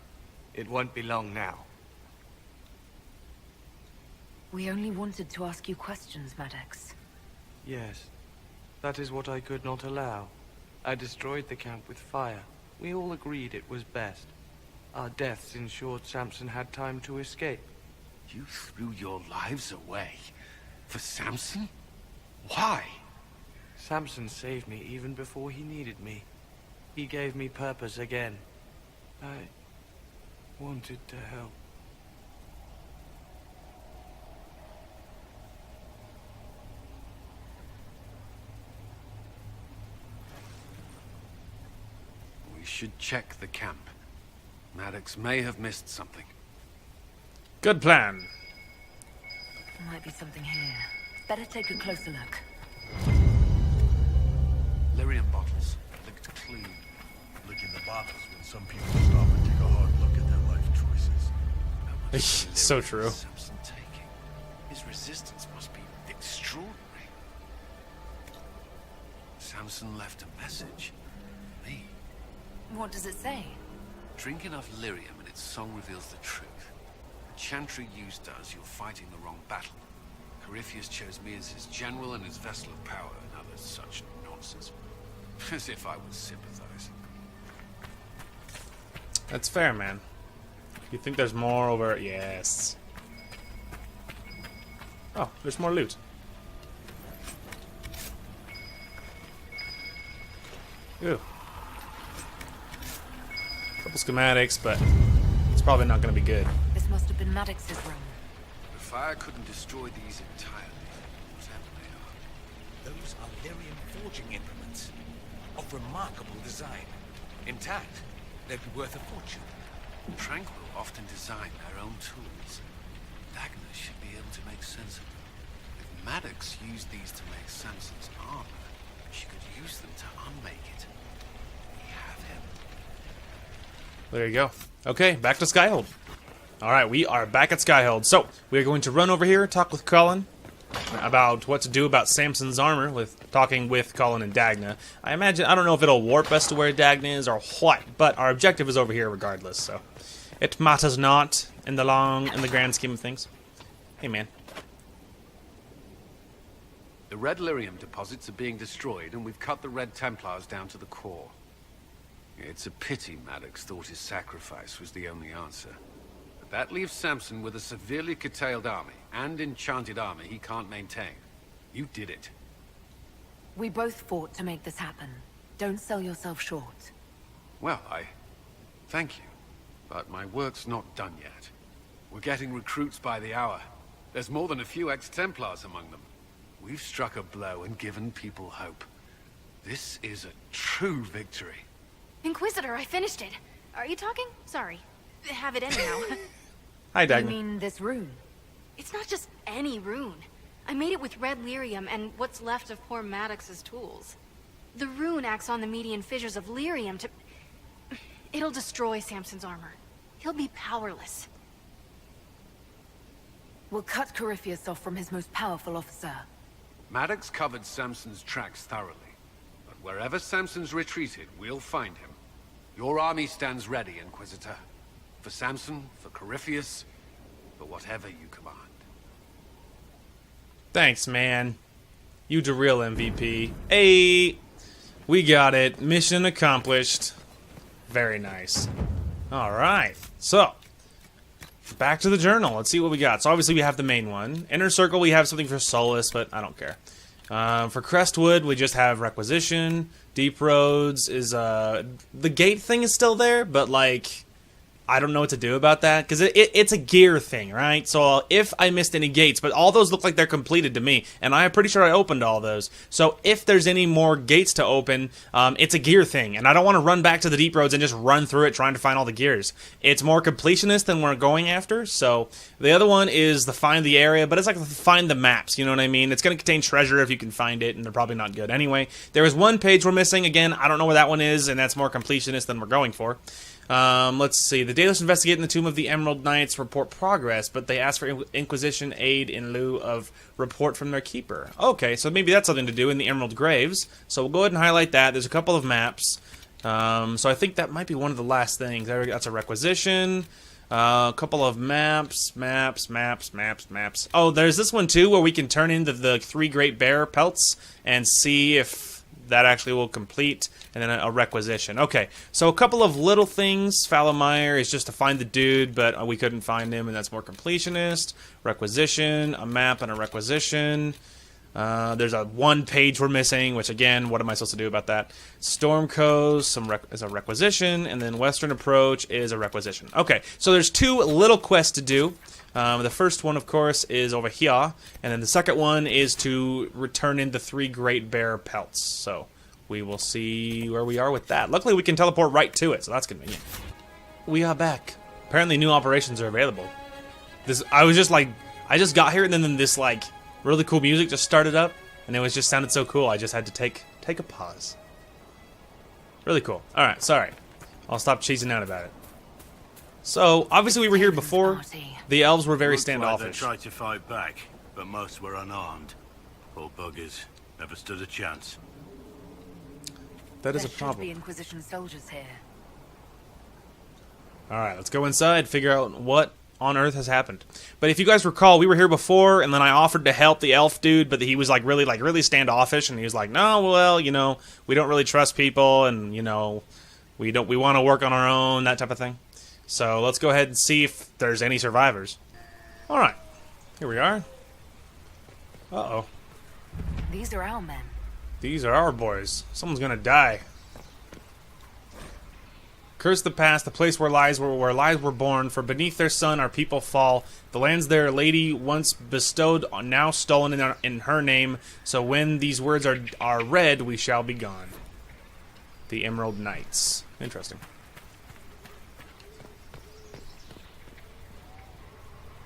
It won't be long now. We only wanted to ask you questions, Maddox. Yes, that is what I could not allow. I destroyed the camp with fire. We all agreed it was best. Our deaths ensured Samson had time to escape. You threw your lives away for Samson? Why? Samson saved me even before he needed me. He gave me purpose again. I wanted to help. We should check the camp. Maddox may have missed something. Good plan. There might be something here. Better take a closer look. Lyrium bottles. Looked clean. Licking the bottles when some people stop and take a hard look at their life choices. So true. Samson taking? His resistance must be extraordinary. Samson left a message. Me. What does it say? Drink enough lyrium and its song reveals the truth. The chantry used does, you're fighting the wrong battle. Corypheus chose me as his general and his vessel of power, and others such nonsense. As if I was sympathizing. That's fair, man. You think there's more over... Yes. Oh, there's more loot. Ooh. Couple schematics, but it's probably not going to be good. This must have been Maddox's room. The fire couldn't destroy these entirely, whatever they are. Those are lyrium forging implements of remarkable design. Intact, they'd be worth a fortune. Tranquil often design their own tools. Dagna should be able to make sense of them. If Maddox used these to make Samson's armor, she could use them to unmake it. We have him. There you go. Okay, back to Skyhold. Alright, we are back at Skyhold. So, we are going to run over here, talk with Cullen about what to do about Samson's armor, talking with Cullen and Dagna. I don't know if it'll warp us to where Dagna is or what, but our objective is over here regardless, so it matters not in the grand scheme of things. Hey, man. The Red Lyrium deposits are being destroyed, and we've cut the Red Templars down to the core. It's a pity Maddox thought his sacrifice was the only answer. But that leaves Samson with a severely curtailed army, and enchanted armor he can't maintain. You did it. We both fought to make this happen. Don't sell yourself short. Well, thank you. But my work's not done yet. We're getting recruits by the hour. There's more than a few ex-Templars among them. We've struck a blow and given people hope. This is a true victory. Inquisitor, I finished it. Are you talking? Sorry. Have it anyhow. Hi, Dagna. You mean this rune? It's not just any rune. I made it with red lyrium and what's left of poor Maddox's tools. The rune acts on the median fissures of lyrium to... It'll destroy Samson's armor. He'll be powerless. We'll cut Corypheus off from his most powerful officer. Maddox covered Samson's tracks thoroughly. But wherever Samson's retreated, we'll find him. Your army stands ready, Inquisitor. For Samson, for Corypheus, for whatever you command. Thanks, man. You the real MVP. Hey, we got it. Mission accomplished. Very nice. All right. So, back to the journal. Let's see what we got. So obviously we have the main one. Inner Circle, we have something for Solus, but I don't care. For Crestwood, we just have Requisition. Deep Roads is the gate thing is still there, but like I don't know what to do about that because it's a gear thing, right? So if I missed any gates, but all those look like they're completed to me, and I'm pretty sure I opened all those. So if there's any more gates to open, it's a gear thing, and I don't want to run back to the Deep Roads and just run through it trying to find all the gears. It's more completionist than we're going after. So the other one is the find the area, but it's like find the maps. You know what I mean? It's going to contain treasure if you can find it, and they're probably not good anyway. There is one page we're missing. Again, I don't know where that one is, and that's more completionist than we're going for. Let's see. The Daedalus investigate in the Tomb of the Emerald Knights report progress, but they ask for Inquisition aid in lieu of report from their keeper. Okay, so maybe that's something to do in the Emerald Graves. So we'll go ahead and highlight that. There's a couple of maps. So I think that might be one of the last things. That's a requisition. A couple of maps. Oh, there's this one too where we can turn into the 3 great bear pelts and see if that actually will complete, and then a requisition. Okay, so a couple of little things. Fallomeyer is just to find the dude, but we couldn't find him, and that's more completionist. Requisition, a map, and a requisition. There's a 1 page we're missing, which again, what am I supposed to do about that? Storm Coast is a requisition, and then Western Approach is a requisition. Okay, so there's 2 little quests to do. The first one, of course, is over here, and then the second one is to return in the 3 great bear pelts. So we will see where we are with that. Luckily, we can teleport right to it, so that's convenient. We are back. Apparently, new operations are available. I was just like, I just got here, and then this like really cool music just started up, and it was just sounded so cool. I just had to take a pause. Really cool. All right, sorry. I'll stop cheesing out about it. So obviously, we were here before. The elves were very standoffish. They tried to fight back, but most were unarmed. Poor buggers never stood a chance. That is a There problem. should be Inquisition soldiers here. All right, let's go inside, figure out what on earth has happened. But if you guys recall, we were here before, and then I offered to help the elf dude, but he was really standoffish, and he was like, "No, well, you know, we don't really trust people, and you know, we want to work on our own, that type of thing." So let's go ahead and see if there's any survivors. All right, here we are. Uh-oh. These are our men. These are our boys. Someone's gonna die. Curse the past, the place where lies were born. For beneath their sun, our people fall. The lands their lady once bestowed are now stolen in her name. So when these words are read, we shall be gone. The Emerald Knights. Interesting.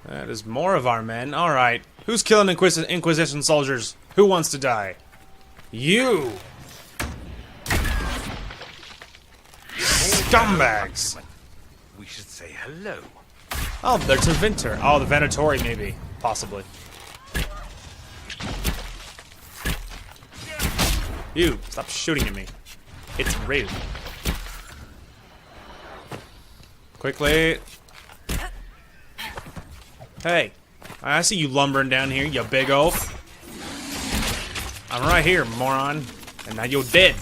That is more of our men. All right, who's killing Inquisition soldiers? Who wants to die? You! Scumbags! We should say hello. Oh, they're to Vinter. Oh, the Venatori, maybe. Possibly. You, stop shooting at me. It's rude. Quickly. Hey, I see you lumbering down here, you big oaf. I'm right here, moron. And now you're dead.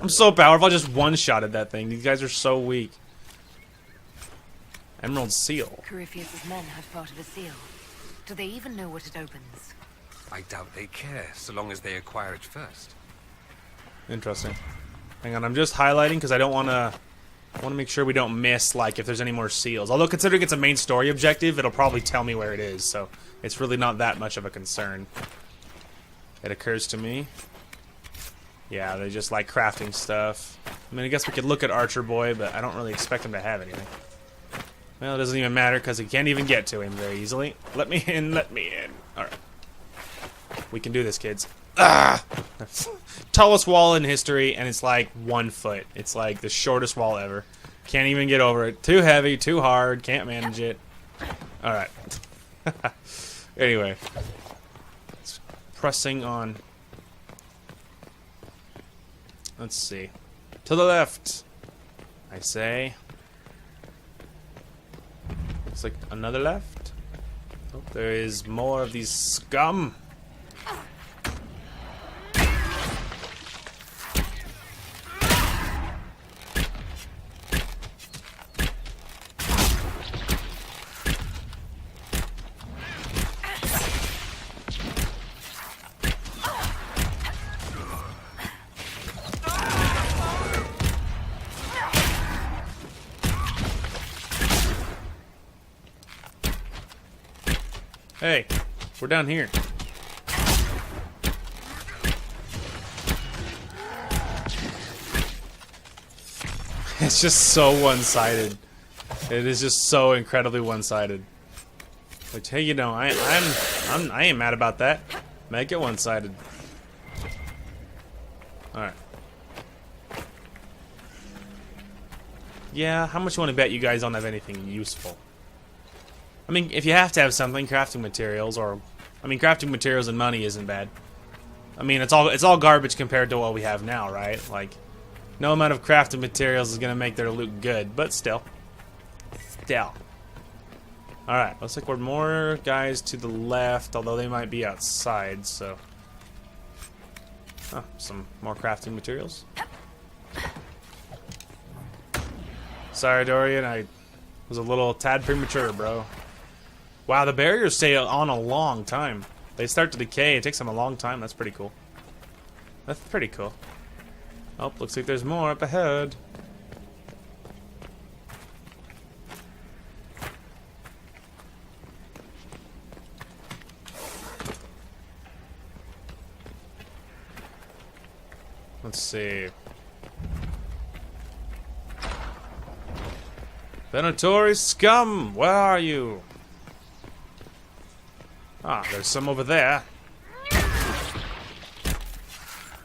I'm so powerful, I just one-shotted that thing. These guys are so weak. Emerald Seal. Corypheus's men have part of a seal. Do they even know what it opens? I doubt they care, so long as they acquire it first. Interesting. Hang on, I'm just highlighting because I don't want to... I want to make sure we don't miss, like, if there's any more seals. Although, considering it's a main story objective, it'll probably tell me where it is, so it's really not that much of a concern. It occurs to me. Yeah, they just like crafting stuff. I mean, I guess we could look at Archer Boy, but I don't really expect him to have anything. Well, it doesn't even matter, because we can't even get to him very easily. Let me in, let me in. Alright. We can do this, kids. Ah! Tallest wall in history, and it's like 1 foot. It's like the shortest wall ever. Can't even get over it. Too heavy, too hard, can't manage it. Alright. Anyway. It's pressing on. Let's see. To the left, I say. Looks like another left. Oh, there is more of these scum. Hey, we're down here. It's just so one-sided. It is just so incredibly one-sided. Which, hey, you know, I ain't mad about that. Make it one-sided. All right. Yeah, how much you want to bet you guys don't have anything useful? I mean, if you have to have something, crafting materials, or I mean, crafting materials and money isn't bad. I mean, it's all garbage compared to what we have now, right? Like, no amount of crafting materials is gonna make their loot good, but still. All right, looks like we're more guys to the left, although they might be outside. So, oh, some more crafting materials. Sorry, Dorian, I was a little tad premature, bro. Wow, the barriers stay on a long time. They start to decay. It takes them a long time. That's pretty cool. That's pretty cool. Oh, looks like there's more up ahead. Let's see. Venatori scum, where are you? Ah, there's some over there. And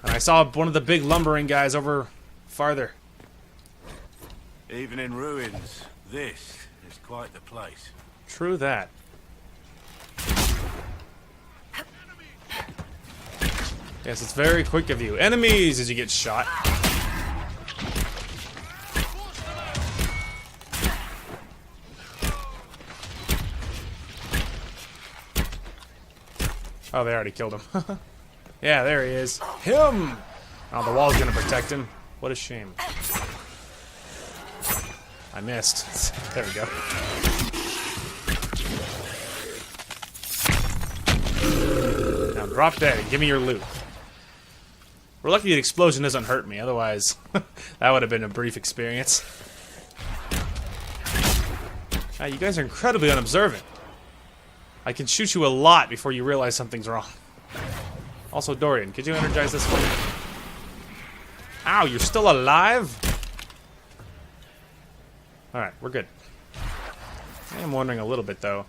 I saw one of the big lumbering guys over farther. Even in ruins, this is quite the place. True that. Yes, it's very quick of you. Enemies as you get shot. Oh, they already killed him. Yeah, there he is. Him! Oh, the wall's gonna protect him. What a shame. I missed. There we go. Now drop dead and give me your loot. We're lucky the explosion doesn't hurt me, otherwise that would have been a brief experience. Ah, you guys are incredibly unobservant. I can shoot you a lot before you realize something's wrong. Also, Dorian, could you energize this one? Ow, you're still alive? Alright, we're good. I am wondering a little bit, though.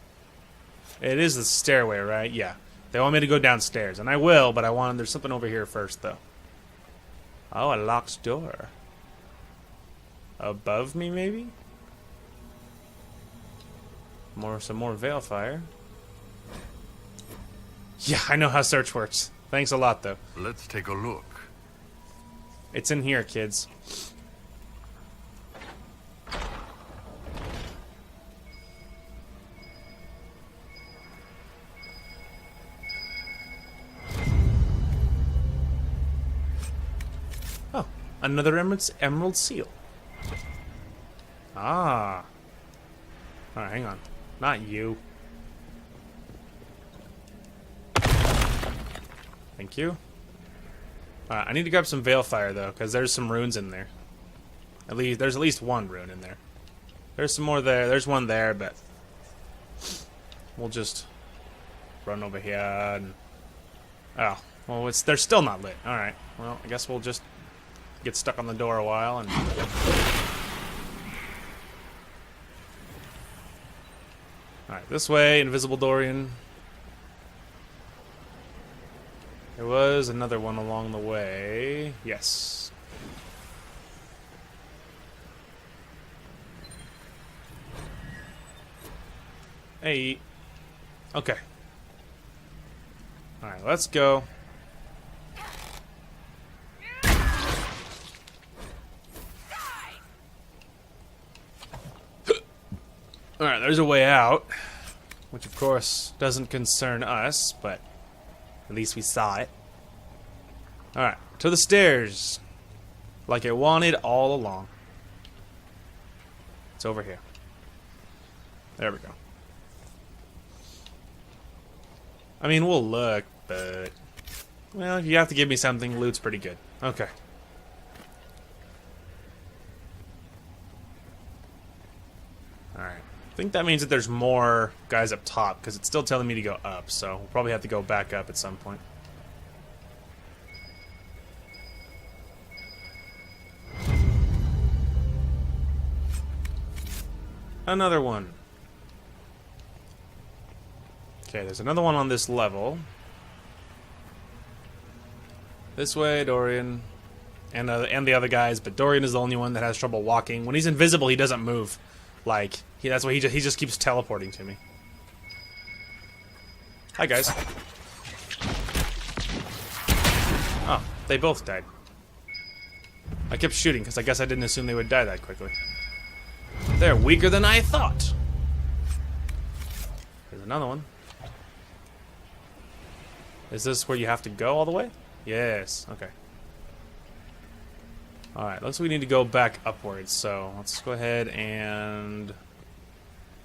It is the stairway, right? Yeah. They want me to go downstairs, and I will, but there's something over here first, though. Oh, a locked door. Above me, maybe? Some more veil fire. Yeah, I know how search works. Thanks a lot, though. Let's take a look. It's in here, kids. Oh, another emerald seal. Ah. Alright, hang on. Not you. Thank you. I need to grab some veil fire though, because there's some runes in there. There's at least one rune in there. There's some more there. There's one there, but we'll just run over here and... Oh, well, they're still not lit. All right. Well, I guess we'll just get stuck on the door a while and... All right, this way, Invisible Dorian. There was another one along the way. Yes. Hey. Okay. Alright, let's go. Alright, there's a way out. Which, of course, doesn't concern us, but... At least we saw it. Alright, to the stairs. Like I wanted all along. It's over here. There we go. I mean, we'll look, but... Well, if you have to give me something, loot's pretty good. Okay. Alright. I think that means that there's more guys up top, because it's still telling me to go up, so we'll probably have to go back up at some point. Another one. Okay, there's another one on this level. This way, Dorian. And the other guys, but Dorian is the only one that has trouble walking. When he's invisible, he doesn't move. Like, that's why he just keeps teleporting to me. Hi, guys. Oh, they both died. I kept shooting, because I guess I didn't assume they would die that quickly. They're weaker than I thought. There's another one. Is this where you have to go all the way? Yes, okay. Alright, looks like we need to go back upwards, so let's go ahead and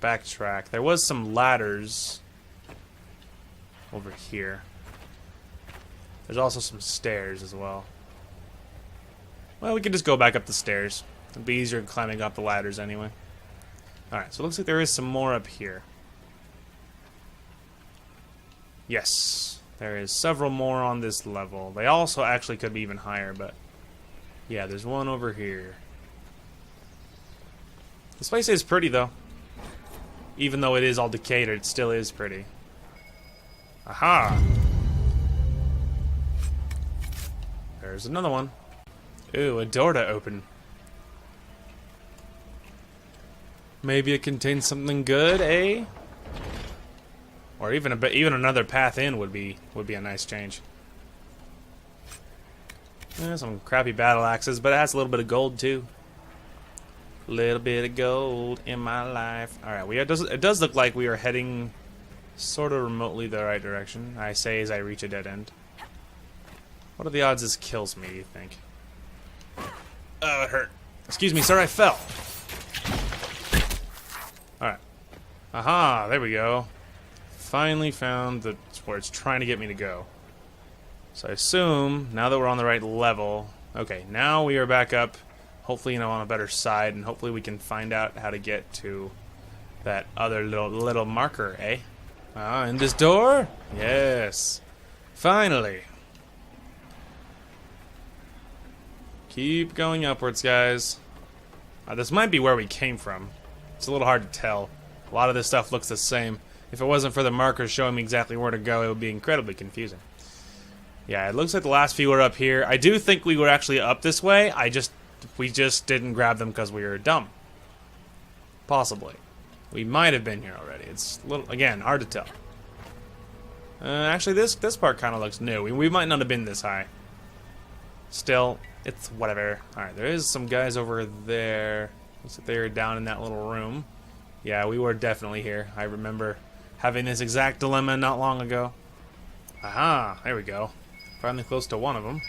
backtrack. There was some ladders over here. There's also some stairs as well. Well, we can just go back up the stairs. It'd be easier climbing up the ladders anyway. Alright, so it looks like there is some more up here. Yes, there is several more on this level. They also actually could be even higher, but yeah, there's one over here. This place is pretty, though. Even though it is all decayed, it still is pretty. Aha! There's another one. Ooh, a door to open. Maybe it contains something good, eh? Or even another path in would be a nice change. Some crappy battle axes, but it has a little bit of gold too. A little bit of gold in my life. All right, it does look like we are heading sort of remotely the right direction. I say as I reach a dead end. What are the odds this kills me? You think? Oh, it hurt. Excuse me, sir. I fell. All right. Aha! There we go. Finally found where it's trying to get me to go. So I assume, now that we're on the right level, okay, now we are back up, hopefully, on a better side, and hopefully we can find out how to get to that other little marker, eh? Ah, in this door? Yes. Finally. Keep going upwards, guys. This might be where we came from. It's a little hard to tell. A lot of this stuff looks the same. If it wasn't for the markers showing me exactly where to go, it would be incredibly confusing. Yeah, it looks like the last few were up here. I do think we were actually up this way. We just didn't grab them because we were dumb. Possibly. We might have been here already. It's a little, again, hard to tell. Actually, this part kind of looks new. We might not have been this high. Still, it's whatever. Alright, there is some guys over there. Looks like they were down in that little room. Yeah, we were definitely here. I remember having this exact dilemma not long ago. Aha, there we go. Finally close to one of them.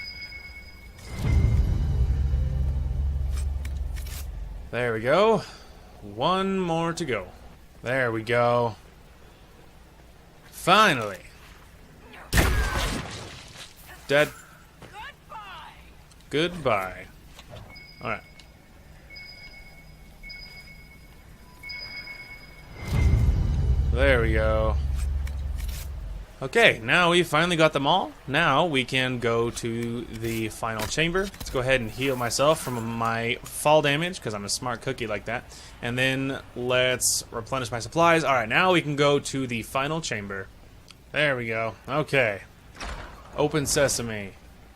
There we go. One more to go. There we go. Finally. Dead. Goodbye. Alright. There we go. Okay, now we finally got them all. Now we can go to the final chamber. Let's go ahead and heal myself from my fall damage, because I'm a smart cookie like that. And then let's replenish my supplies. Alright, now we can go to the final chamber. There we go. Okay. Open sesame.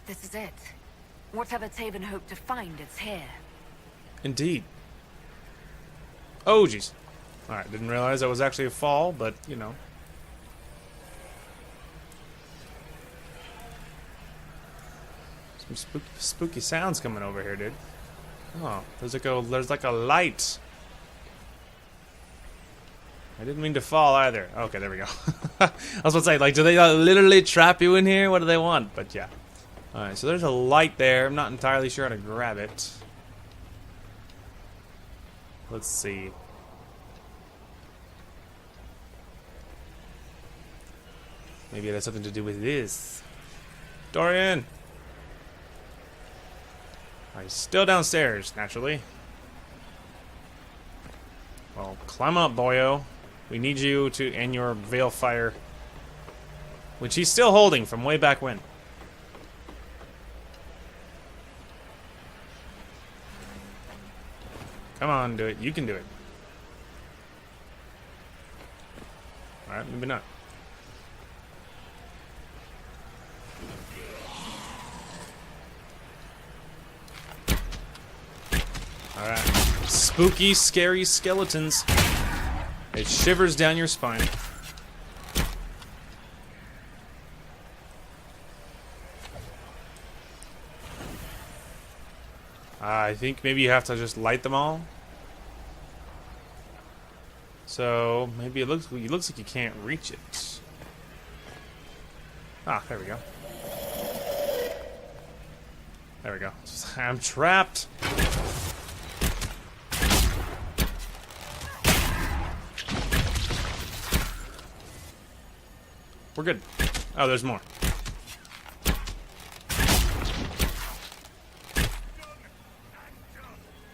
This is it. Whatever Taven hoped to find, it's here. Indeed. Oh, jeez. Alright, didn't realize that was actually a fall, but, you know. Some spooky sounds coming over here, dude. Oh, there's like a light. I didn't mean to fall either. Okay, there we go. I was about to say, like, do they literally trap you in here? What do they want? But yeah. Alright, so there's a light there. I'm not entirely sure how to grab it. Let's see. Maybe it has something to do with this. Dorian! He's still downstairs, naturally. Well, climb up, boyo. We need you to, and your veil fire, which he's still holding from way back when. Come on, do it. You can do it. Alright, maybe not. Alright. Spooky, scary skeletons. It shivers down your spine. I think maybe you have to just light them all. So maybe it looks like you can't reach it. Ah, there we go. There we go. I'm trapped. We're good. Oh, there's more.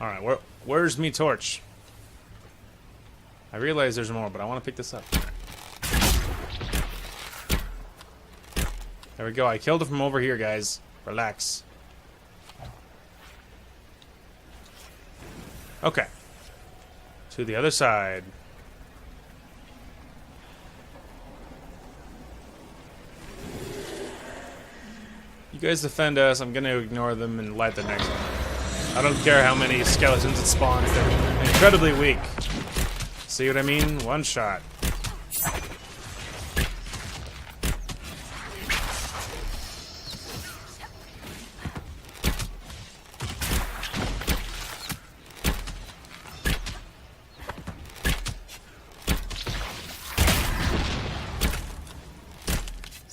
Alright, where's me torch? I realize there's more, but I want to pick this up. There we go. I killed it from over here, guys. Relax. Okay. To the other side. You guys defend us. I'm going to ignore them and light the next one. I don't care how many skeletons it spawns. They're incredibly weak. See what I mean? One shot.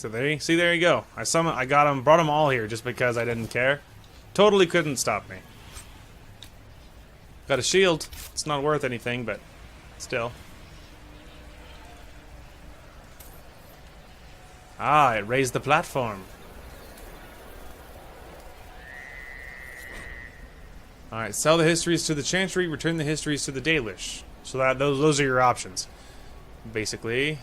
So there you go. I got them, brought them all here just because I didn't care. Totally couldn't stop me. Got a shield. It's not worth anything, but still. Ah, it raised the platform. Alright, sell the histories to the Chantry, return the histories to the Dalish. So those are your options. Basically,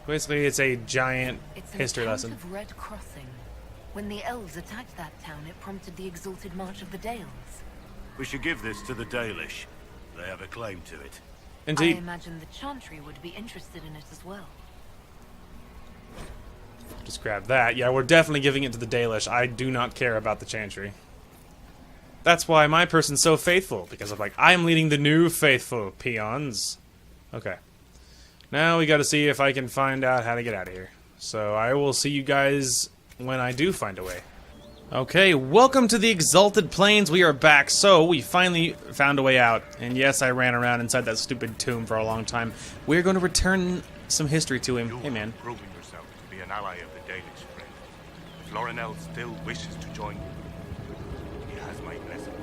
it's a giant history lesson. Of Red Crossing. When the elves attacked that town, it prompted the exalted march of the Dales. We should give this to the Dalish. They have a claim to it. Indeed. I imagine the Chantry would be interested in it as well. Just grab that. Yeah, we're definitely giving it to the Dalish. I do not care about the Chantry. That's why my person's so faithful, because I'm like, I'm leading the new faithful peons. Okay. Now we gotta see if I can find out how to get out of here. So I will see you guys when I do find a way. Okay, welcome to the Exalted Plains. We are back. So we finally found a way out. And yes, I ran around inside that stupid tomb for a long time. We're going to return some history to him. Hey, man. Proving yourself to be an ally of the Danish friend. If Lorinel still wishes to join you, he has my blessing.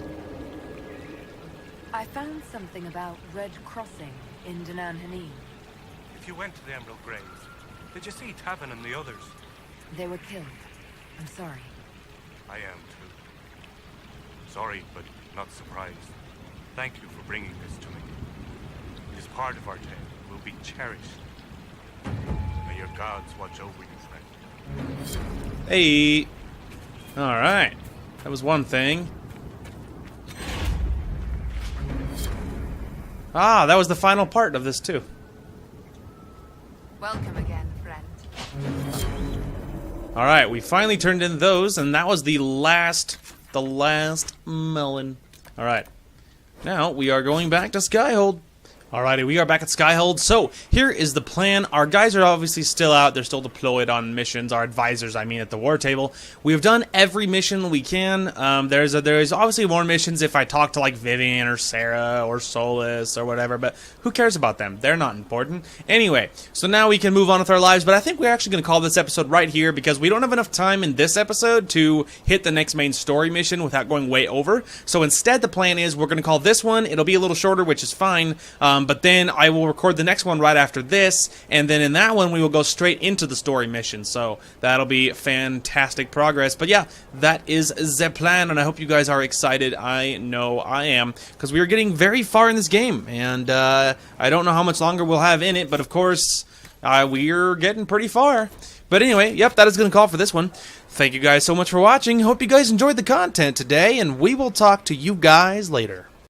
I found something about Red Crossing in Danan Hanin. If you went to the Emerald Graves, did you see Tavin and the others? They were killed. I'm sorry. I am too. Sorry, but not surprised. Thank you for bringing this to me. It is part of our tale. It will be cherished. May your gods watch over you, friend. Hey. Alright. That was one thing. Ah, that was the final part of this too. Welcome again, friend. Alright, we finally turned in those, and that was the last melon. Alright. Now, we are going back to Skyhold. Alrighty, we are back at Skyhold. So, here is the plan. Our guys are obviously still out. They're still deployed on missions. Our advisors, I mean, at the war table. We've done every mission we can. There's obviously more missions if I talk to, like, Vivian or Sarah or Solus or whatever, but who cares about them? They're not important. Anyway, so now we can move on with our lives, but I think we're actually going to call this episode right here because we don't have enough time in this episode to hit the next main story mission without going way over. So instead, the plan is we're going to call this one. It'll be a little shorter, which is fine, But then I will record the next one right after this, and then in that one we will go straight into the story mission. So that'll be fantastic progress. But yeah, that is the plan, and I hope you guys are excited. I know I am, because we are getting very far in this game, and I don't know how much longer we'll have in it, but of course we're getting pretty far. But anyway, yep, that is going to call for this one. Thank you guys so much for watching. Hope you guys enjoyed the content today, and we will talk to you guys later.